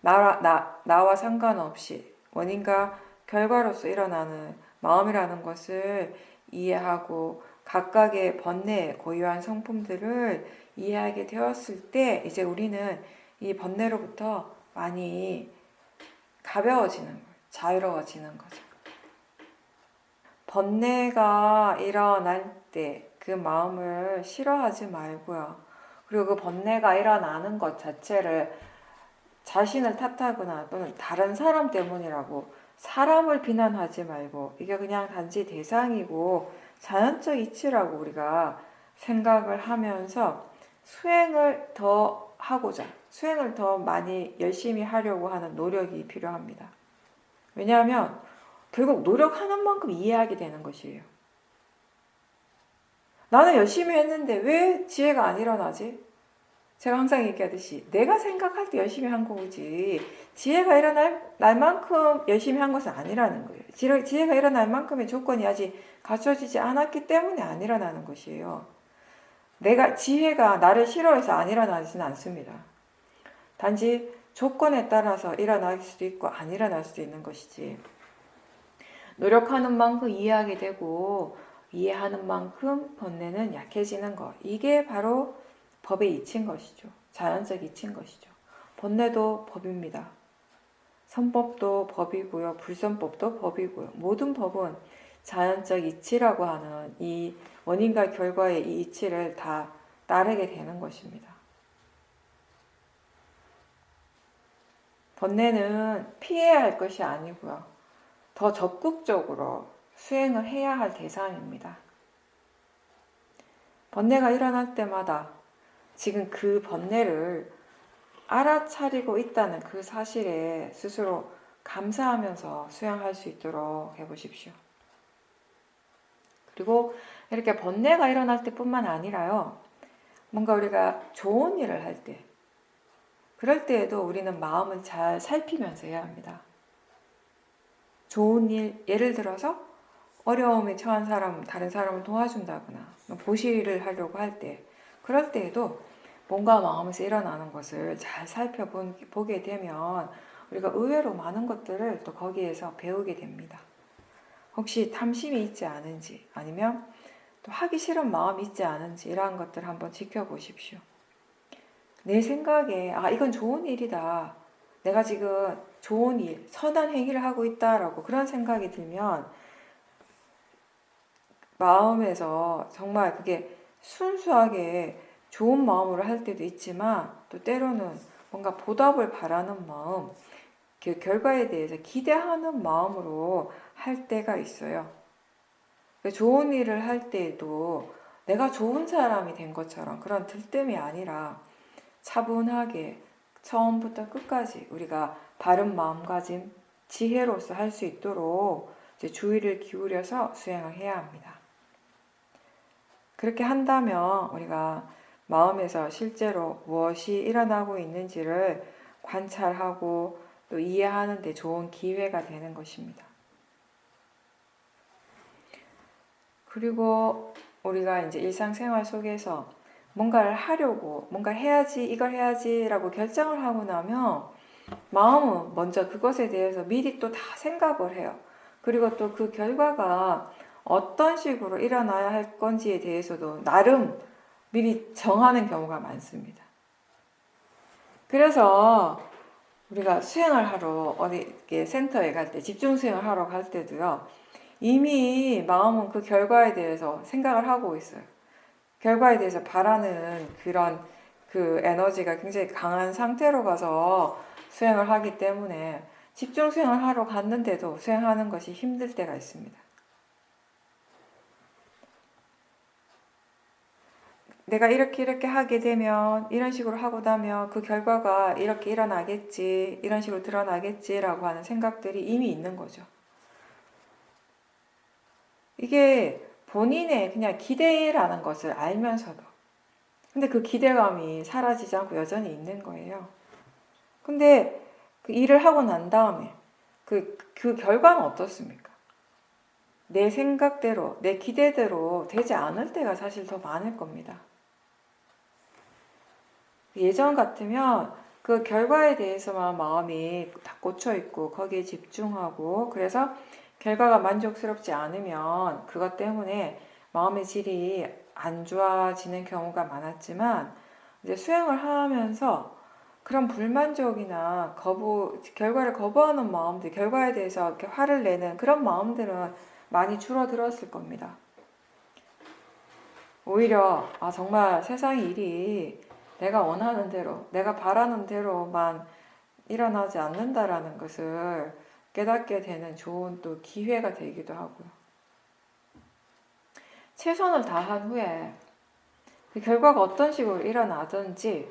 나와 상관없이 원인과 결과로서 일어나는 마음이라는 것을 이해하고 각각의 번뇌의 고유한 성품들을 이해하게 되었을 때 이제 우리는 이 번뇌로부터 많이 가벼워지는 거예요. 자유로워지는 거죠. 번뇌가 일어날 때 그 마음을 싫어하지 말고요. 그리고 그 번뇌가 일어나는 것 자체를 자신을 탓하거나 또는 다른 사람 때문이라고 사람을 비난하지 말고, 이게 그냥 단지 대상이고 자연적 이치라고 우리가 생각을 하면서 수행을 더 하고자, 수행을 더 많이 열심히 하려고 하는 노력이 필요합니다. 왜냐하면 결국 노력하는 만큼 이해하게 되는 것이에요. 나는 열심히 했는데 왜 지혜가 안 일어나지? 제가 항상 얘기하듯이 내가 생각할 때 열심히 한 거지 지혜가 일어날 만큼 열심히 한 것은 아니라는 거예요. 지혜가 일어날 만큼의 조건이 아직 갖춰지지 않았기 때문에 안 일어나는 것이에요. 지혜가 나를 싫어해서 안 일어나지는 않습니다. 단지 조건에 따라서 일어날 수도 있고 안 일어날 수도 있는 것이지, 노력하는 만큼 이해하게 되고 이해하는 만큼 번뇌는 약해지는 것, 이게 바로 법의 이치인 것이죠. 자연적 이치인 것이죠. 번뇌도 법입니다. 선법도 법이고요. 불선법도 법이고요. 모든 법은 자연적 이치라고 하는 이 원인과 결과의 이 이치를 다 따르게 되는 것입니다. 번뇌는 피해야 할 것이 아니고요. 더 적극적으로 수행을 해야 할 대상입니다. 번뇌가 일어날 때마다 지금 그 번뇌를 알아차리고 있다는 그 사실에 스스로 감사하면서 수행할 수 있도록 해보십시오. 그리고 이렇게 번뇌가 일어날 때뿐만 아니라요. 뭔가 우리가 좋은 일을 할 때, 그럴 때에도 우리는 마음을 잘 살피면서 해야 합니다. 좋은 일, 예를 들어서 어려움에 처한 사람, 다른 사람을 도와준다거나 보시를 하려고 할 때, 그럴 때에도 몸과 마음에서 일어나는 것을 잘 살펴보게 되면 우리가 의외로 많은 것들을 또 거기에서 배우게 됩니다. 혹시 탐심이 있지 않은지, 아니면 또 하기 싫은 마음이 있지 않은지, 이러한 것들 한번 지켜보십시오. 내 생각에 이건 좋은 일이다, 내가 지금 좋은 일, 선한 행위를 하고 있다라고 그런 생각이 들면 마음에서 정말 그게 순수하게 좋은 마음으로 할 때도 있지만, 또 때로는 뭔가 보답을 바라는 마음, 그 결과에 대해서 기대하는 마음으로 할 때가 있어요. 좋은 일을 할 때에도 내가 좋은 사람이 된 것처럼 그런 들뜸이 아니라 차분하게 처음부터 끝까지 우리가 바른 마음가짐, 지혜로서 할 수 있도록 이제 주의를 기울여서 수행을 해야 합니다. 그렇게 한다면 우리가 마음에서 실제로 무엇이 일어나고 있는지를 관찰하고 또 이해하는 데 좋은 기회가 되는 것입니다. 그리고 우리가 이제 일상생활 속에서 뭔가를 하려고, 뭔가 해야지, 이걸 해야지라고 결정을 하고 나면 마음은 먼저 그것에 대해서 미리 또 다 생각을 해요. 그리고 또 그 결과가 어떤 식으로 일어나야 할 건지에 대해서도 나름 미리 정하는 경우가 많습니다. 그래서 우리가 수행을 하러 어디 센터에 갈 때, 집중 수행을 하러 갈 때도요, 이미 마음은 그 결과에 대해서 생각을 하고 있어요. 결과에 대해서 바라는 그런 그 에너지가 굉장히 강한 상태로 가서 수행을 하기 때문에 집중 수행을 하러 갔는데도 수행하는 것이 힘들 때가 있습니다. 내가 이렇게 하게 되면, 이런 식으로 하고 나면 그 결과가 이렇게 일어나겠지, 이런 식으로 드러나겠지라고 하는 생각들이 이미 있는 거죠. 이게 본인의 그냥 기대라는 것을 알면서도, 근데 그 기대감이 사라지지 않고 여전히 있는 거예요. 근데 그 일을 하고 난 다음에 그 결과는 어떻습니까? 내 생각대로, 내 기대대로 되지 않을 때가 사실 더 많을 겁니다. 예전 같으면 그 결과에 대해서만 마음이 다 꽂혀 있고 거기에 집중하고, 그래서 결과가 만족스럽지 않으면 그것 때문에 마음의 질이 안 좋아지는 경우가 많았지만, 이제 수행을 하면서 그런 불만족이나 결과를 거부하는 마음들, 결과에 대해서 이렇게 화를 내는 그런 마음들은 많이 줄어들었을 겁니다. 오히려 정말 세상 일이 내가 원하는 대로, 내가 바라는 대로만 일어나지 않는다라는 것을 깨닫게 되는 좋은 또 기회가 되기도 하고요. 최선을 다한 후에 그 결과가 어떤 식으로 일어나든지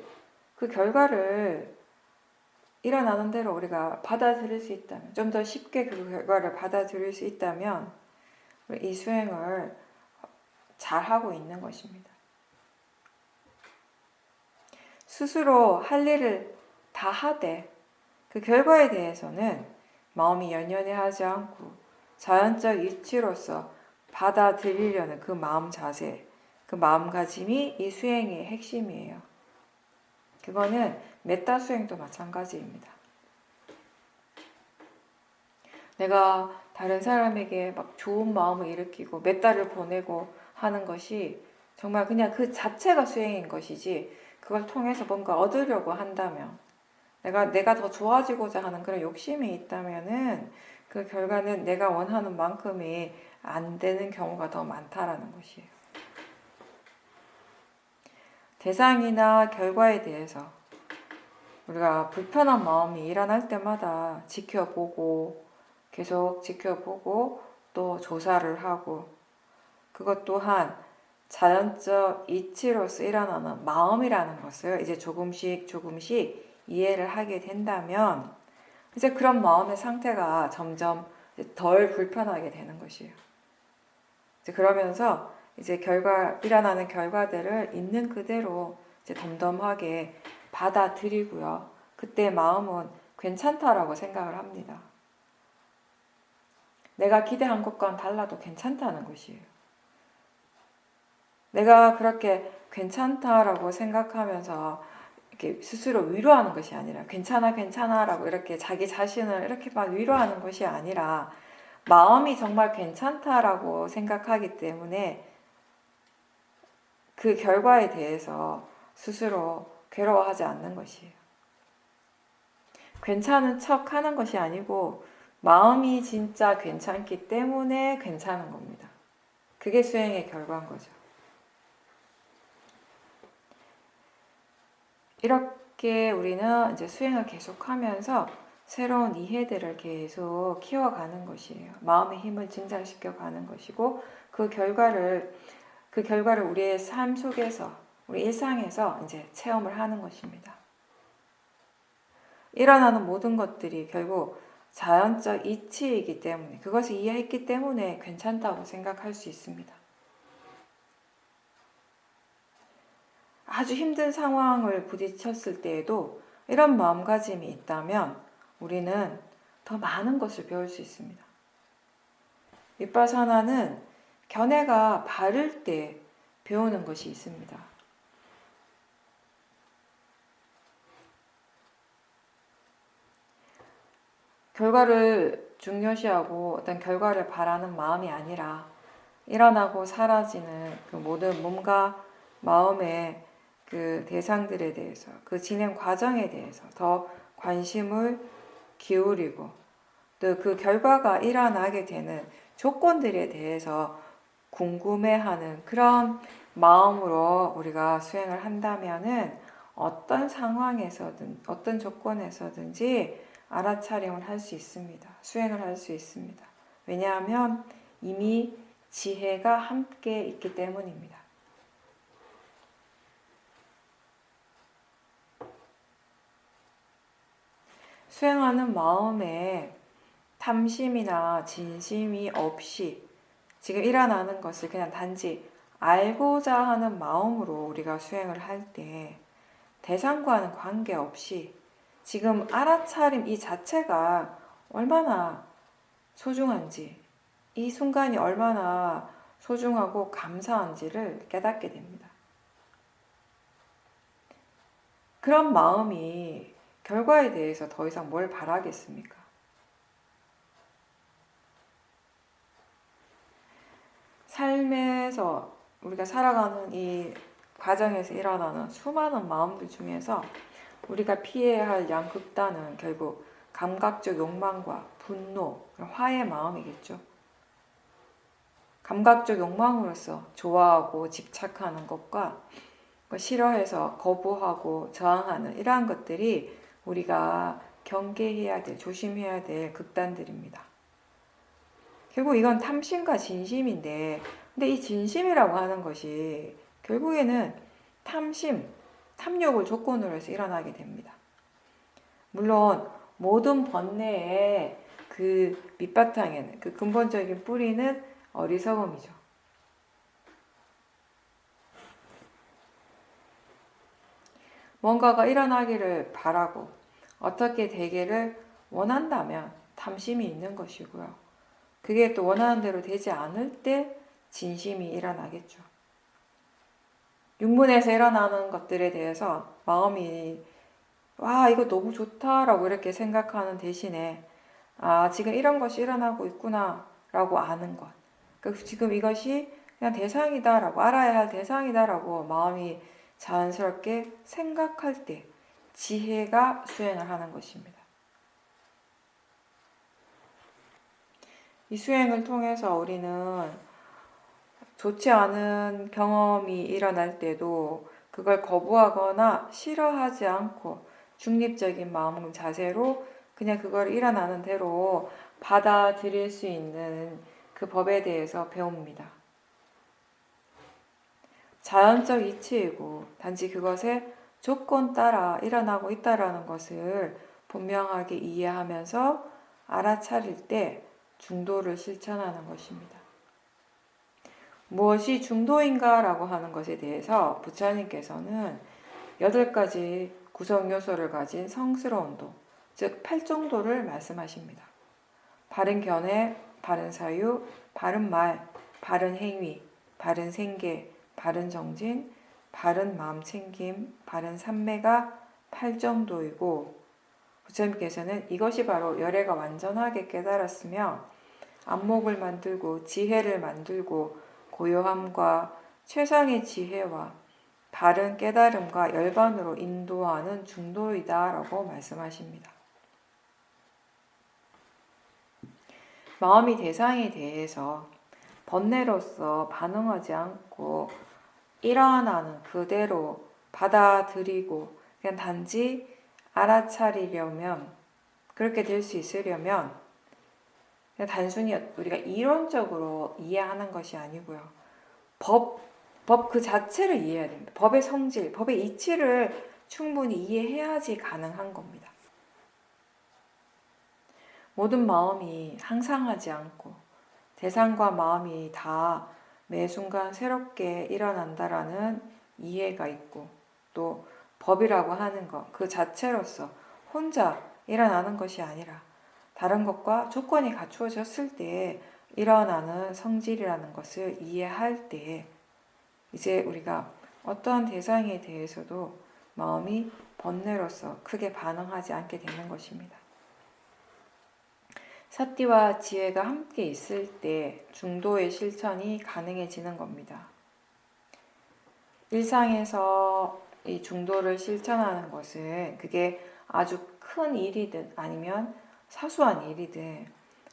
그 결과를 일어나는 대로 우리가 받아들일 수 있다면, 좀 더 쉽게 그 결과를 받아들일 수 있다면 이 수행을 잘하고 있는 것입니다. 스스로 할 일을 다 하되 그 결과에 대해서는 마음이 연연해하지 않고 자연적 이치로서 받아들이려는 그 마음 자세, 그 마음가짐이 이 수행의 핵심이에요. 그거는 메타 수행도 마찬가지입니다. 내가 다른 사람에게 막 좋은 마음을 일으키고 메타를 보내고 하는 것이 정말 그냥 그 자체가 수행인 것이지, 그걸 통해서 뭔가 얻으려고 한다면, 내가 더 좋아지고자 하는 그런 욕심이 있다면은 그 결과는 내가 원하는 만큼이 안 되는 경우가 더 많다라는 것이에요. 대상이나 결과에 대해서 우리가 불편한 마음이 일어날 때마다 계속 지켜보고 또 조사를 하고, 그것 또한 자연적 이치로서 일어나는 마음이라는 것을 이제 조금씩 이해를 하게 된다면, 이제 그런 마음의 상태가 점점 덜 불편하게 되는 것이에요. 이제 그러면서 이제 일어나는 결과들을 있는 그대로 이제 덤덤하게 받아들이고요. 그때 마음은 괜찮다라고 생각을 합니다. 내가 기대한 것과는 달라도 괜찮다는 것이에요. 내가 그렇게 괜찮다라고 생각하면서 이렇게 스스로 위로하는 것이 아니라 괜찮아 괜찮아라고 이렇게 자기 자신을 이렇게 막 위로하는 것이 아니라 마음이 정말 괜찮다라고 생각하기 때문에 그 결과에 대해서 스스로 괴로워하지 않는 것이에요. 괜찮은 척 하는 것이 아니고 마음이 진짜 괜찮기 때문에 괜찮은 겁니다. 그게 수행의 결과인 거죠. 이렇게 우리는 이제 수행을 계속하면서 새로운 이해들을 계속 키워가는 것이에요. 마음의 힘을 증장시켜 가는 것이고 그 결과를 우리의 삶 속에서 우리 일상에서 이제 체험을 하는 것입니다. 일어나는 모든 것들이 결국 자연적 이치이기 때문에 그것을 이해했기 때문에 괜찮다고 생각할 수 있습니다. 아주 힘든 상황을 부딪혔을 때에도 이런 마음가짐이 있다면 우리는 더 많은 것을 배울 수 있습니다. 윗바사나는 견해가 바를 때 배우는 것이 있습니다. 결과를 중요시하고 어떤 결과를 바라는 마음이 아니라 일어나고 사라지는 그 모든 몸과 마음의 그 대상들에 대해서 그 진행 과정에 대해서 더 관심을 기울이고 또 그 결과가 일어나게 되는 조건들에 대해서 궁금해하는 그런 마음으로 우리가 수행을 한다면은 어떤 상황에서든 어떤 조건에서든지 알아차림을 할 수 있습니다. 수행을 할 수 있습니다. 왜냐하면 이미 지혜가 함께 있기 때문입니다. 수행하는 마음에 탐심이나 진심이 없이 지금 일어나는 것을 그냥 단지 알고자 하는 마음으로 우리가 수행을 할 때 대상과는 관계없이 지금 알아차림 이 자체가 얼마나 소중한지, 이 순간이 얼마나 소중하고 감사한지를 깨닫게 됩니다. 그런 마음이 결과에 대해서 더 이상 뭘 바라겠습니까? 삶에서 우리가 살아가는 이 과정에서 일어나는 수많은 마음들 중에서 우리가 피해야 할 양극단은 결국 감각적 욕망과 분노, 화의 마음이겠죠. 감각적 욕망으로서 좋아하고 집착하는 것과 싫어해서 거부하고 저항하는 이러한 것들이 우리가 경계해야 될, 조심해야 될 극단들입니다. 결국 이건 탐심과 진심인데, 근데 이 진심이라고 하는 것이 결국에는 탐욕을 조건으로 해서 일어나게 됩니다. 물론 모든 번뇌의 그 밑바탕에는 그 근본적인 뿌리는 어리석음이죠. 뭔가가 일어나기를 바라고 어떻게 되기를 원한다면 탐심이 있는 것이고요. 그게 또 원하는 대로 되지 않을 때 진심이 일어나겠죠. 육문에서 일어나는 것들에 대해서 마음이 와 이거 너무 좋다라고 이렇게 생각하는 대신에 지금 이런 것이 일어나고 있구나 라고 아는 것, 그러니까 지금 이것이 그냥 대상이다 라고 알아야 할 대상이다 라고 마음이 자연스럽게 생각할 때 지혜가 수행을 하는 것입니다. 이 수행을 통해서 우리는 좋지 않은 경험이 일어날 때도 그걸 거부하거나 싫어하지 않고 중립적인 마음 자세로 그냥 그걸 일어나는 대로 받아들일 수 있는 그 법에 대해서 배웁니다. 자연적 이치이고 단지 그것에 조건 따라 일어나고 있다는 것을 분명하게 이해하면서 알아차릴 때 중도를 실천하는 것입니다. 무엇이 중도인가 라고 하는 것에 대해서 부처님께서는 8가지 구성 요소를 가진 성스러운 도, 즉 8정도를 말씀하십니다. 바른 견해, 바른 사유, 바른 말, 바른 행위, 바른 생계, 바른 정진, 바른 마음 챙김, 바른 삼매가 8정도이고, 부처님께서는 이것이 바로 열애가 완전하게 깨달았으며 안목을 만들고 지혜를 만들고 고요함과 최상의 지혜와 바른 깨달음과 열반으로 인도하는 중도이다 라고 말씀하십니다. 마음이 대상에 대해서 번뇌로서 반응하지 않고 일어나는 그대로 받아들이고 그냥 단지 알아차리려면, 그렇게 될 수 있으려면 그냥 단순히 우리가 이론적으로 이해하는 것이 아니고요. 법 그 자체를 이해해야 됩니다. 법의 성질, 법의 이치를 충분히 이해해야지 가능한 겁니다. 모든 마음이 항상하지 않고 대상과 마음이 다 매 순간 새롭게 일어난다라는 이해가 있고, 또 법이라고 하는 것 그 자체로서 혼자 일어나는 것이 아니라 다른 것과 조건이 갖추어졌을 때 일어나는 성질이라는 것을 이해할 때 이제 우리가 어떠한 대상에 대해서도 마음이 번뇌로서 크게 반응하지 않게 되는 것입니다. 사티와 지혜가 함께 있을 때 중도의 실천이 가능해지는 겁니다. 일상에서 이 중도를 실천하는 것은 그게 아주 큰 일이든 아니면 사소한 일이든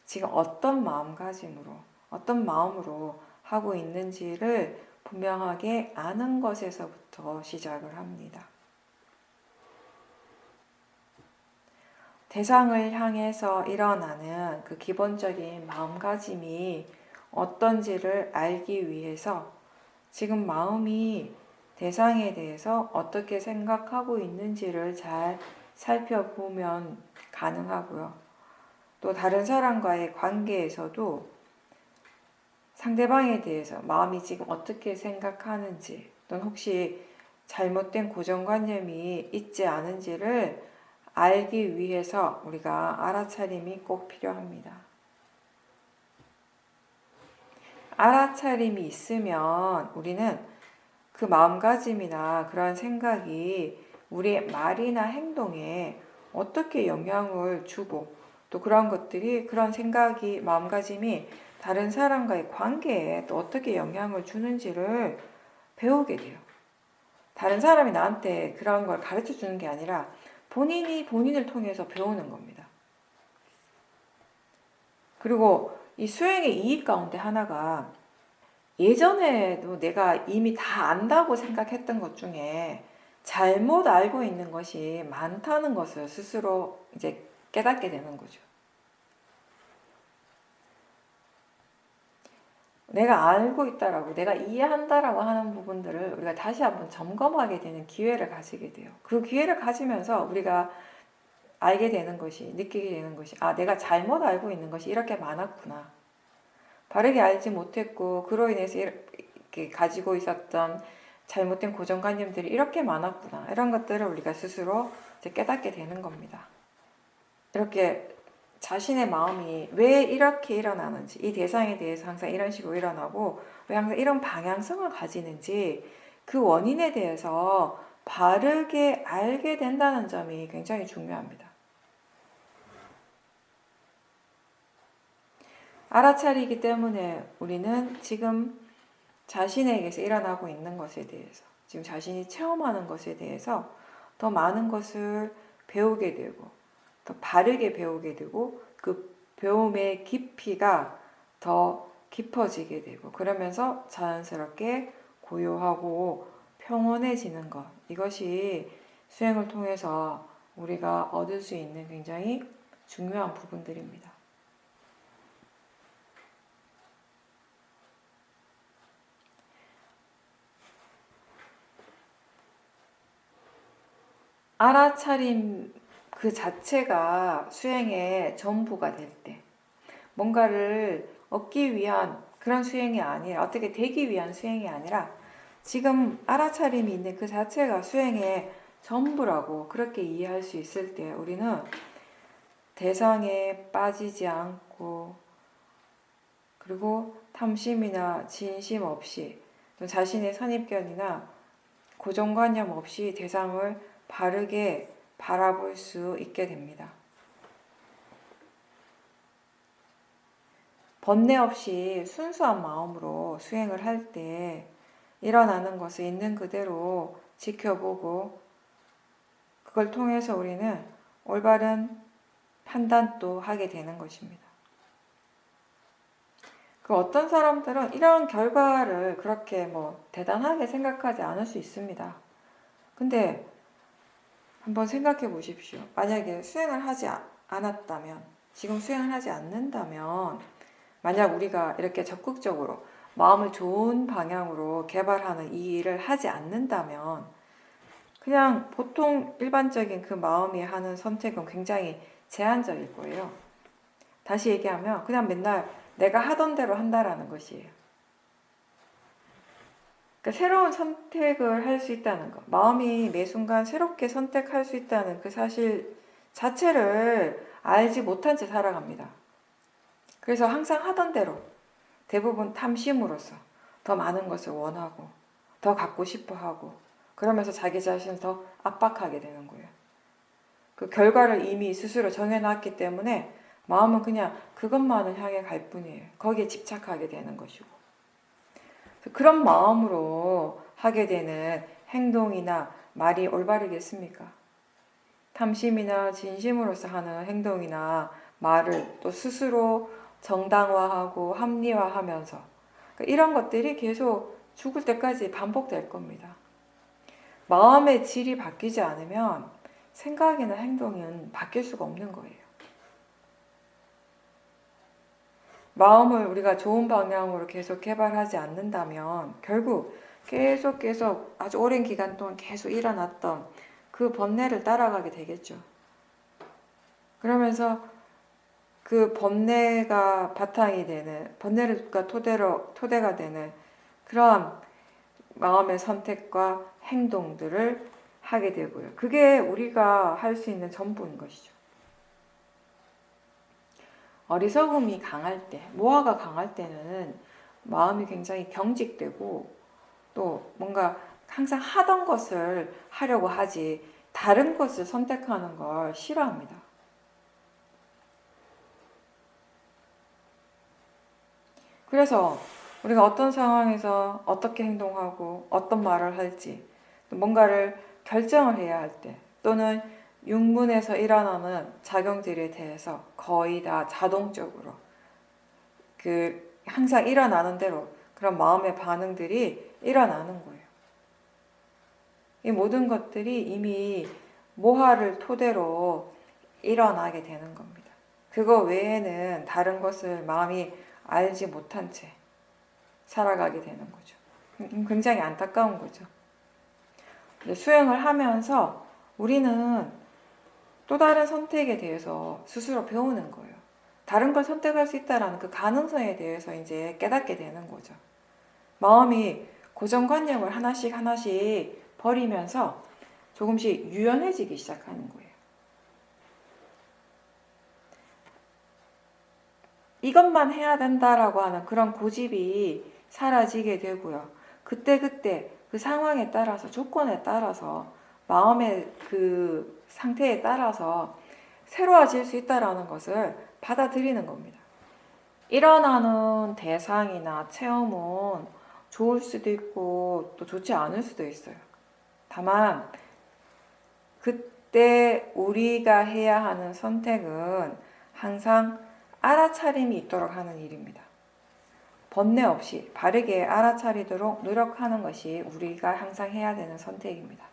지금 어떤 마음가짐으로, 어떤 마음으로 하고 있는지를 분명하게 아는 것에서부터 시작을 합니다. 대상을 향해서 일어나는 그 기본적인 마음가짐이 어떤지를 알기 위해서 지금 마음이 대상에 대해서 어떻게 생각하고 있는지를 잘 살펴보면 가능하고요. 또 다른 사람과의 관계에서도 상대방에 대해서 마음이 지금 어떻게 생각하는지, 또는 혹시 잘못된 고정관념이 있지 않은지를 알기 위해서 우리가 알아차림이 꼭 필요합니다. 알아차림이 있으면 우리는 그 마음가짐이나 그런 생각이 우리의 말이나 행동에 어떻게 영향을 주고, 또 그런 것들이, 그런 생각이, 마음가짐이 다른 사람과의 관계에 또 어떻게 영향을 주는지를 배우게 돼요. 다른 사람이 나한테 그런 걸 가르쳐 주는 게 아니라 본인이 본인을 통해서 배우는 겁니다. 그리고 이 수행의 이익 가운데 하나가, 예전에도 내가 이미 다 안다고 생각했던 것 중에 잘못 알고 있는 것이 많다는 것을 스스로 이제 깨닫게 되는 거죠. 내가 알고 있다라고, 내가 이해한다라고 하는 부분들을 우리가 다시 한번 점검하게 되는 기회를 가지게 돼요. 그 기회를 가지면서 우리가 알게 되는 것이, 느끼게 되는 것이, 아, 내가 잘못 알고 있는 것이 이렇게 많았구나. 바르게 알지 못했고 그로 인해서 이렇게 가지고 있었던 잘못된 고정관념들이 이렇게 많았구나. 이런 것들을 우리가 스스로 이제 깨닫게 되는 겁니다. 이렇게 자신의 마음이 왜 이렇게 일어나는지, 이 대상에 대해서 항상 이런 식으로 일어나고 왜 항상 이런 방향성을 가지는지, 그 원인에 대해서 바르게 알게 된다는 점이 굉장히 중요합니다. 알아차리기 때문에 우리는 지금 자신에게서 일어나고 있는 것에 대해서, 지금 자신이 체험하는 것에 대해서 더 많은 것을 배우게 되고, 더 바르게 배우게 되고, 그 배움의 깊이가 더 깊어지게 되고, 그러면서 자연스럽게 고요하고 평온해지는 것, 이것이 수행을 통해서 우리가 얻을 수 있는 굉장히 중요한 부분들입니다. 알아차림 그 자체가 수행의 전부가 될 때, 뭔가를 얻기 위한 그런 수행이 아니라, 어떻게 되기 위한 수행이 아니라 지금 알아차림이 있는 그 자체가 수행의 전부라고 그렇게 이해할 수 있을 때 우리는 대상에 빠지지 않고, 그리고 탐심이나 진심 없이, 또 자신의 선입견이나 고정관념 없이 대상을 바르게 바라볼 수 있게 됩니다. 번뇌 없이 순수한 마음으로 수행을 할 때 일어나는 것을 있는 그대로 지켜보고, 그걸 통해서 우리는 올바른 판단도 하게 되는 것입니다. 그 어떤 사람들은 이런 결과를 그렇게 대단하게 생각하지 않을 수 있습니다. 근데 한번 생각해 보십시오. 만약에 수행을 하지 않았다면, 지금 수행을 하지 않는다면, 만약 우리가 이렇게 적극적으로 마음을 좋은 방향으로 개발하는 이 일을 하지 않는다면, 그냥 보통 일반적인 그 마음이 하는 선택은 굉장히 제한적일 거예요. 다시 얘기하면 그냥 맨날 내가 하던 대로 한다라는 것이에요. 그러니까 새로운 선택을 할 수 있다는 것, 마음이 매 순간 새롭게 선택할 수 있다는 그 사실 자체를 알지 못한 채 살아갑니다. 그래서 항상 하던 대로 대부분 탐심으로써 더 많은 것을 원하고 더 갖고 싶어 하고, 그러면서 자기 자신을 더 압박하게 되는 거예요. 그 결과를 이미 스스로 정해놨기 때문에 마음은 그냥 그것만을 향해 갈 뿐이에요. 거기에 집착하게 되는 것이고, 그런 마음으로 하게 되는 행동이나 말이 올바르겠습니까? 탐심이나 진심으로서 하는 행동이나 말을 또 스스로 정당화하고 합리화하면서 이런 것들이 계속 죽을 때까지 반복될 겁니다. 마음의 질이 바뀌지 않으면 생각이나 행동은 바뀔 수가 없는 거예요. 마음을 우리가 좋은 방향으로 계속 개발하지 않는다면 결국 계속 아주 오랜 기간 동안 계속 일어났던 그 번뇌를 따라가게 되겠죠. 그러면서 그 번뇌가 바탕이 되는, 번뇌가 토대가 되는 그러한 마음의 선택과 행동들을 하게 되고요. 그게 우리가 할 수 있는 전부인 것이죠. 어리석음이 강할 때, 모화가 강할 때는 마음이 굉장히 경직되고 또 뭔가 항상 하던 것을 하려고 하지 다른 것을 선택하는 걸 싫어합니다. 그래서 우리가 어떤 상황에서 어떻게 행동하고 어떤 말을 할지, 뭔가를 결정을 해야 할 때, 또는 육문에서 일어나는 작용들에 대해서 거의 다 자동적으로 항상 일어나는 대로 그런 마음의 반응들이 일어나는 거예요. 이 모든 것들이 이미 모화를 토대로 일어나게 되는 겁니다. 그거 외에는 다른 것을 마음이 알지 못한 채 살아가게 되는 거죠. 굉장히 안타까운 거죠. 수행을 하면서 우리는 또 다른 선택에 대해서 스스로 배우는 거예요. 다른 걸 선택할 수 있다는 그 가능성에 대해서 이제 깨닫게 되는 거죠. 마음이 고정관념을 하나씩 버리면서 조금씩 유연해지기 시작하는 거예요. 이것만 해야 된다라고 하는 그런 고집이 사라지게 되고요. 그때 그 상황에 따라서, 조건에 따라서, 마음의 그 상태에 따라서 새로워질 수 있다는 것을 받아들이는 겁니다. 일어나는 대상이나 체험은 좋을 수도 있고 또 좋지 않을 수도 있어요. 다만 그때 우리가 해야 하는 선택은 항상 알아차림이 있도록 하는 일입니다. 번뇌 없이 바르게 알아차리도록 노력하는 것이 우리가 항상 해야 되는 선택입니다.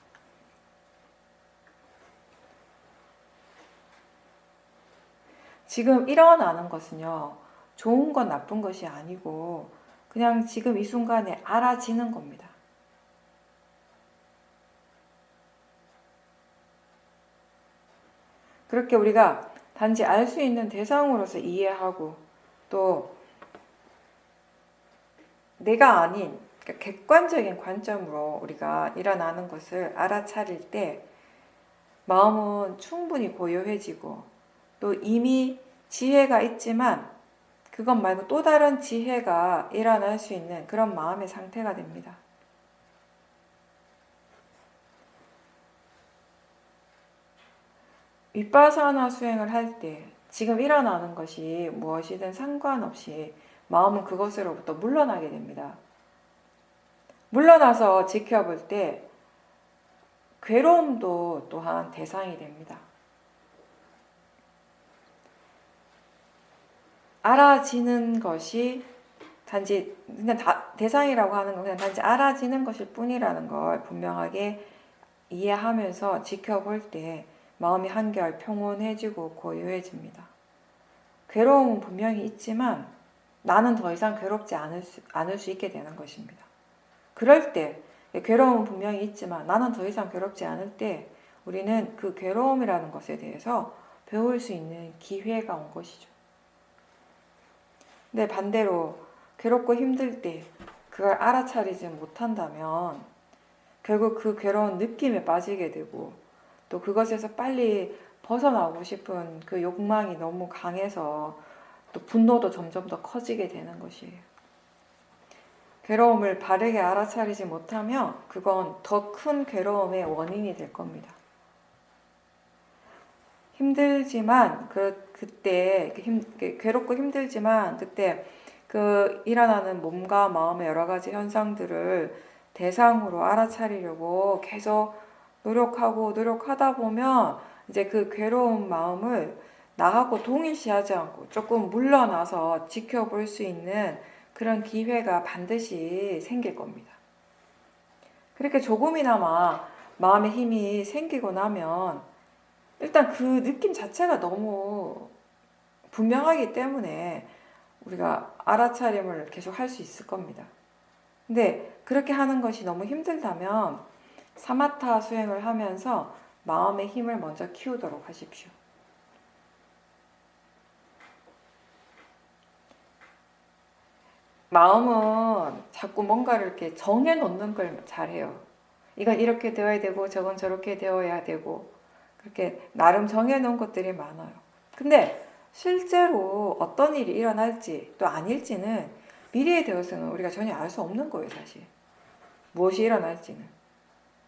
지금 일어나는 것은요, 좋은 건 나쁜 것이 아니고 그냥 지금 이 순간에 알아지는 겁니다. 그렇게 우리가 단지 알 수 있는 대상으로서 이해하고 또 내가 아닌 그러니까 객관적인 관점으로 우리가 일어나는 것을 알아차릴 때 마음은 충분히 고요해지고 또 이미 지혜가 있지만 그것 말고 또 다른 지혜가 일어날 수 있는 그런 마음의 상태가 됩니다. 윗바사나 수행을 할 때 지금 일어나는 것이 무엇이든 상관없이 마음은 그것으로부터 물러나게 됩니다. 물러나서 지켜볼 때 괴로움도 또한 대상이 됩니다. 알아지는 것이 단지 그냥 대상이라고 하는 건 그냥 단지 알아지는 것일 뿐이라는 걸 분명하게 이해하면서 지켜볼 때 마음이 한결 평온해지고 고요해집니다. 괴로움은 분명히 있지만 나는 더 이상 괴롭지 않을 수 있게 되는 것입니다. 그럴 때 괴로움은 분명히 있지만 나는 더 이상 괴롭지 않을 때 우리는 그 괴로움이라는 것에 대해서 배울 수 있는 기회가 온 것이죠. 근데 반대로 괴롭고 힘들 때 그걸 알아차리지 못한다면 결국 그 괴로운 느낌에 빠지게 되고 또 그것에서 빨리 벗어나고 싶은 그 욕망이 너무 강해서 또 분노도 점점 더 커지게 되는 것이에요. 괴로움을 바르게 알아차리지 못하면 그건 더 큰 괴로움의 원인이 될 겁니다. 힘들지만 그때 괴롭고 힘들지만 그때 그 일어나는 몸과 마음의 여러 가지 현상들을 대상으로 알아차리려고 계속 노력하다 보면 이제 그 괴로운 마음을 나하고 동일시하지 않고 조금 물러나서 지켜볼 수 있는 그런 기회가 반드시 생길 겁니다. 그렇게 조금이나마 마음의 힘이 생기고 나면 일단 그 느낌 자체가 너무 분명하기 때문에 우리가 알아차림을 계속 할 수 있을 겁니다. 근데 그렇게 하는 것이 너무 힘들다면 사마타 수행을 하면서 마음의 힘을 먼저 키우도록 하십시오. 마음은 자꾸 뭔가를 이렇게 정해놓는 걸 잘해요. 이건 이렇게 되어야 되고 저건 저렇게 되어야 되고 그렇게 나름 정해놓은 것들이 많아요. 근데 실제로 어떤 일이 일어날지 또 아닐지는 미래에 대해서는 우리가 전혀 알 수 없는 거예요, 사실. 무엇이 일어날지는.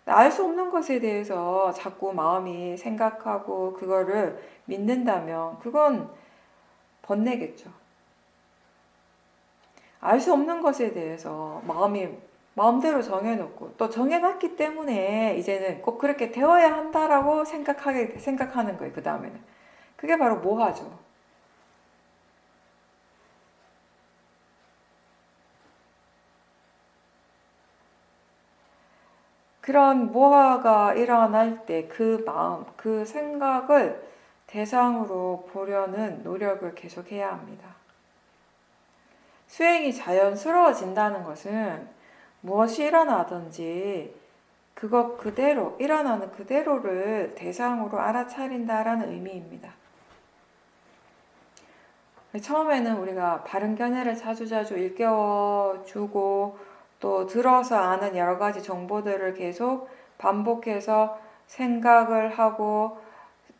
알 수 없는 것에 대해서 자꾸 마음이 생각하고 그거를 믿는다면 그건 번뇌겠죠. 알 수 없는 것에 대해서 마음대로 정해놓고 또 정해놨기 때문에 이제는 꼭 그렇게 되어야 한다라고 생각하는 거예요. 그 다음에는. 그게 바로 모하죠. 그런 모하가 일어날 때 그 마음, 그 생각을 대상으로 보려는 노력을 계속해야 합니다. 수행이 자연스러워진다는 것은 무엇이 일어나든지 그것 그대로, 일어나는 그대로를 대상으로 알아차린다라는 의미입니다. 처음에는 우리가 바른 견해를 자주자주 일깨워주고 또 들어서 아는 여러 가지 정보들을 계속 반복해서 생각을 하고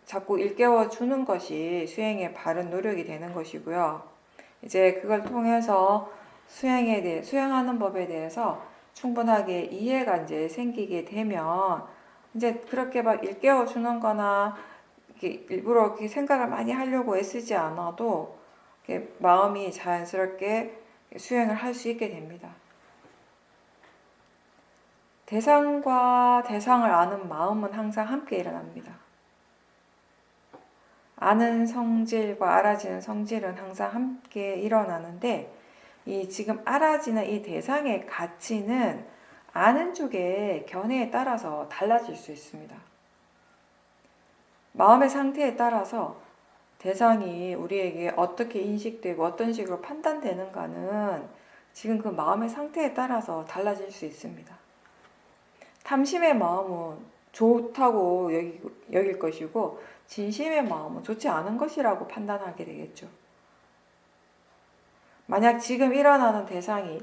자꾸 일깨워주는 것이 수행의 바른 노력이 되는 것이고요. 이제 그걸 통해서 수행하는 법에 대해서 충분하게 이해가 이제 생기게 되면 이제 그렇게 막 일깨워주는 거나 일부러 이렇게 생각을 많이 하려고 애쓰지 않아도 마음이 자연스럽게 수행을 할 수 있게 됩니다. 대상과 대상을 아는 마음은 항상 함께 일어납니다. 아는 성질과 알아지는 성질은 항상 함께 일어나는데 이 지금 알아지는 이 대상의 가치는 아는 쪽의 견해에 따라서 달라질 수 있습니다. 마음의 상태에 따라서 대상이 우리에게 어떻게 인식되고 어떤 식으로 판단되는가는 지금 그 마음의 상태에 따라서 달라질 수 있습니다. 탐심의 마음은 좋다고 여길 것이고 진심의 마음은 좋지 않은 것이라고 판단하게 되겠죠. 만약 지금 일어나는 대상이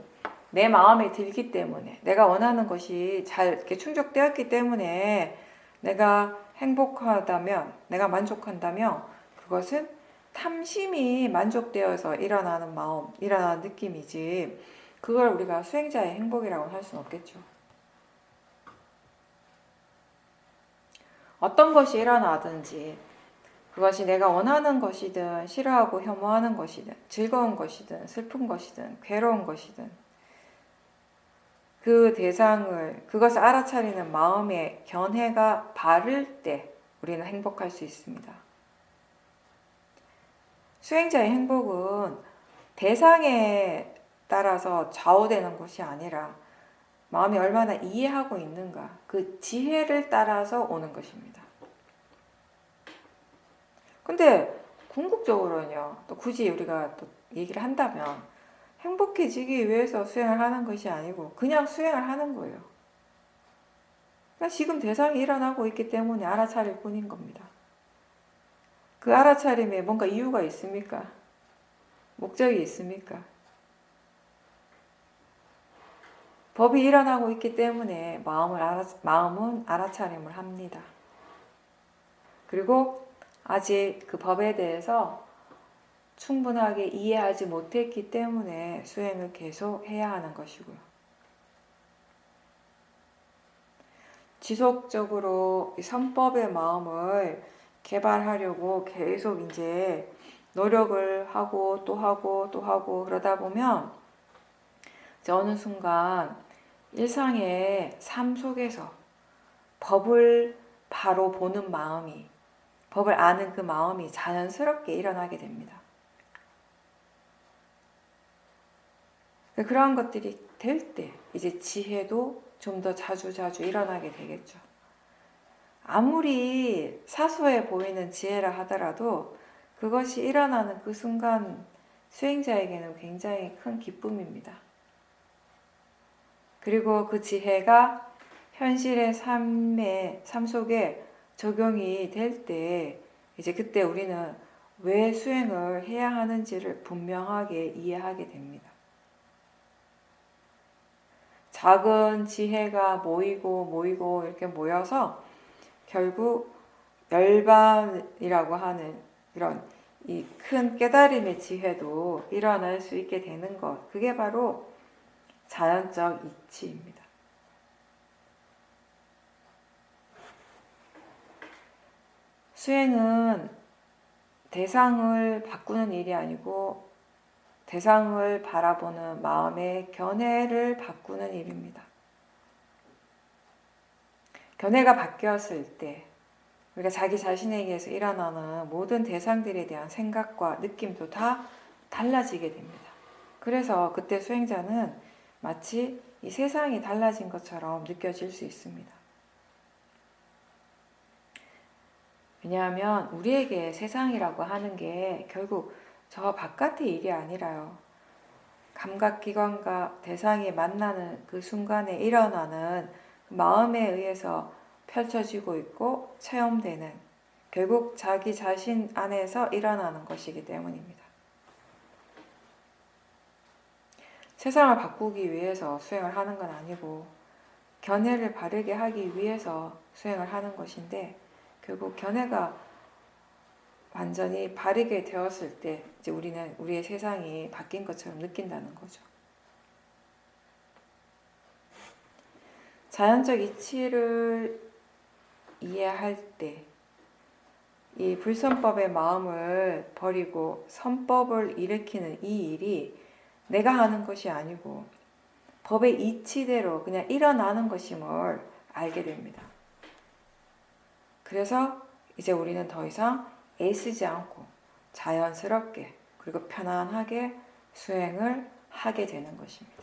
내 마음에 들기 때문에, 내가 원하는 것이 잘 이렇게 충족되었기 때문에 내가 행복하다면, 내가 만족한다면 그것은 탐심이 만족되어서 일어나는 마음, 일어나는 느낌이지, 그걸 우리가 수행자의 행복이라고 할 수는 없겠죠. 어떤 것이 일어나든지 그것이 내가 원하는 것이든 싫어하고 혐오하는 것이든 즐거운 것이든 슬픈 것이든 괴로운 것이든 그 대상을, 그것을 알아차리는 마음의 견해가 바를 때 우리는 행복할 수 있습니다. 수행자의 행복은 대상에 따라서 좌우되는 것이 아니라 마음이 얼마나 이해하고 있는가, 그 지혜를 따라서 오는 것입니다. 근데 궁극적으로는요, 또 굳이 우리가 또 얘기를 한다면 행복해지기 위해서 수행을 하는 것이 아니고 그냥 수행을 하는 거예요. 그냥 지금 대상이 일어나고 있기 때문에 알아차릴 뿐인 겁니다. 그 알아차림에 뭔가 이유가 있습니까? 목적이 있습니까? 법이 일어나고 있기 때문에 마음은 알아차림을 합니다. 그리고 아직 그 법에 대해서 충분하게 이해하지 못했기 때문에 수행을 계속 해야 하는 것이고요. 지속적으로 이 선법의 마음을 개발하려고 계속 이제 노력을 하고 또 하고 또 하고 그러다 보면 이제 어느 순간 일상의 삶 속에서 법을 바로 보는 마음이, 법을 아는 그 마음이 자연스럽게 일어나게 됩니다. 그러한 것들이 될 때 이제 지혜도 좀 더 자주자주 일어나게 되겠죠. 아무리 사소해 보이는 지혜라 하더라도 그것이 일어나는 그 순간 수행자에게는 굉장히 큰 기쁨입니다. 그리고 그 지혜가 현실의 삶 속에 적용이 될 때 이제 그때 우리는 왜 수행을 해야 하는지를 분명하게 이해하게 됩니다. 작은 지혜가 모이고 이렇게 모여서 결국 열반이라고 하는 이런 이 큰 깨달음의 지혜도 일어날 수 있게 되는 것, 그게 바로 자연적 이치입니다. 수행은 대상을 바꾸는 일이 아니고 대상을 바라보는 마음의 견해를 바꾸는 일입니다. 견해가 바뀌었을 때 우리가 자기 자신에게서 일어나는 모든 대상들에 대한 생각과 느낌도 다 달라지게 됩니다. 그래서 그때 수행자는 마치 이 세상이 달라진 것처럼 느껴질 수 있습니다. 왜냐하면 우리에게 세상이라고 하는 게 결국 저 바깥의 일이 아니라요. 감각기관과 대상이 만나는 그 순간에 일어나는 마음에 의해서 펼쳐지고 있고 체험되는, 결국 자기 자신 안에서 일어나는 것이기 때문입니다. 세상을 바꾸기 위해서 수행을 하는 건 아니고 견해를 바르게 하기 위해서 수행을 하는 것인데, 결국 견해가 완전히 바르게 되었을 때 이제 우리는 우리의 세상이 바뀐 것처럼 느낀다는 거죠. 자연적 이치를 이해할 때 이 불선법의 마음을 버리고 선법을 일으키는 이 일이 내가 하는 것이 아니고 법의 이치대로 그냥 일어나는 것임을 알게 됩니다. 그래서 이제 우리는 더 이상 애쓰지 않고 자연스럽게 그리고 편안하게 수행을 하게 되는 것입니다.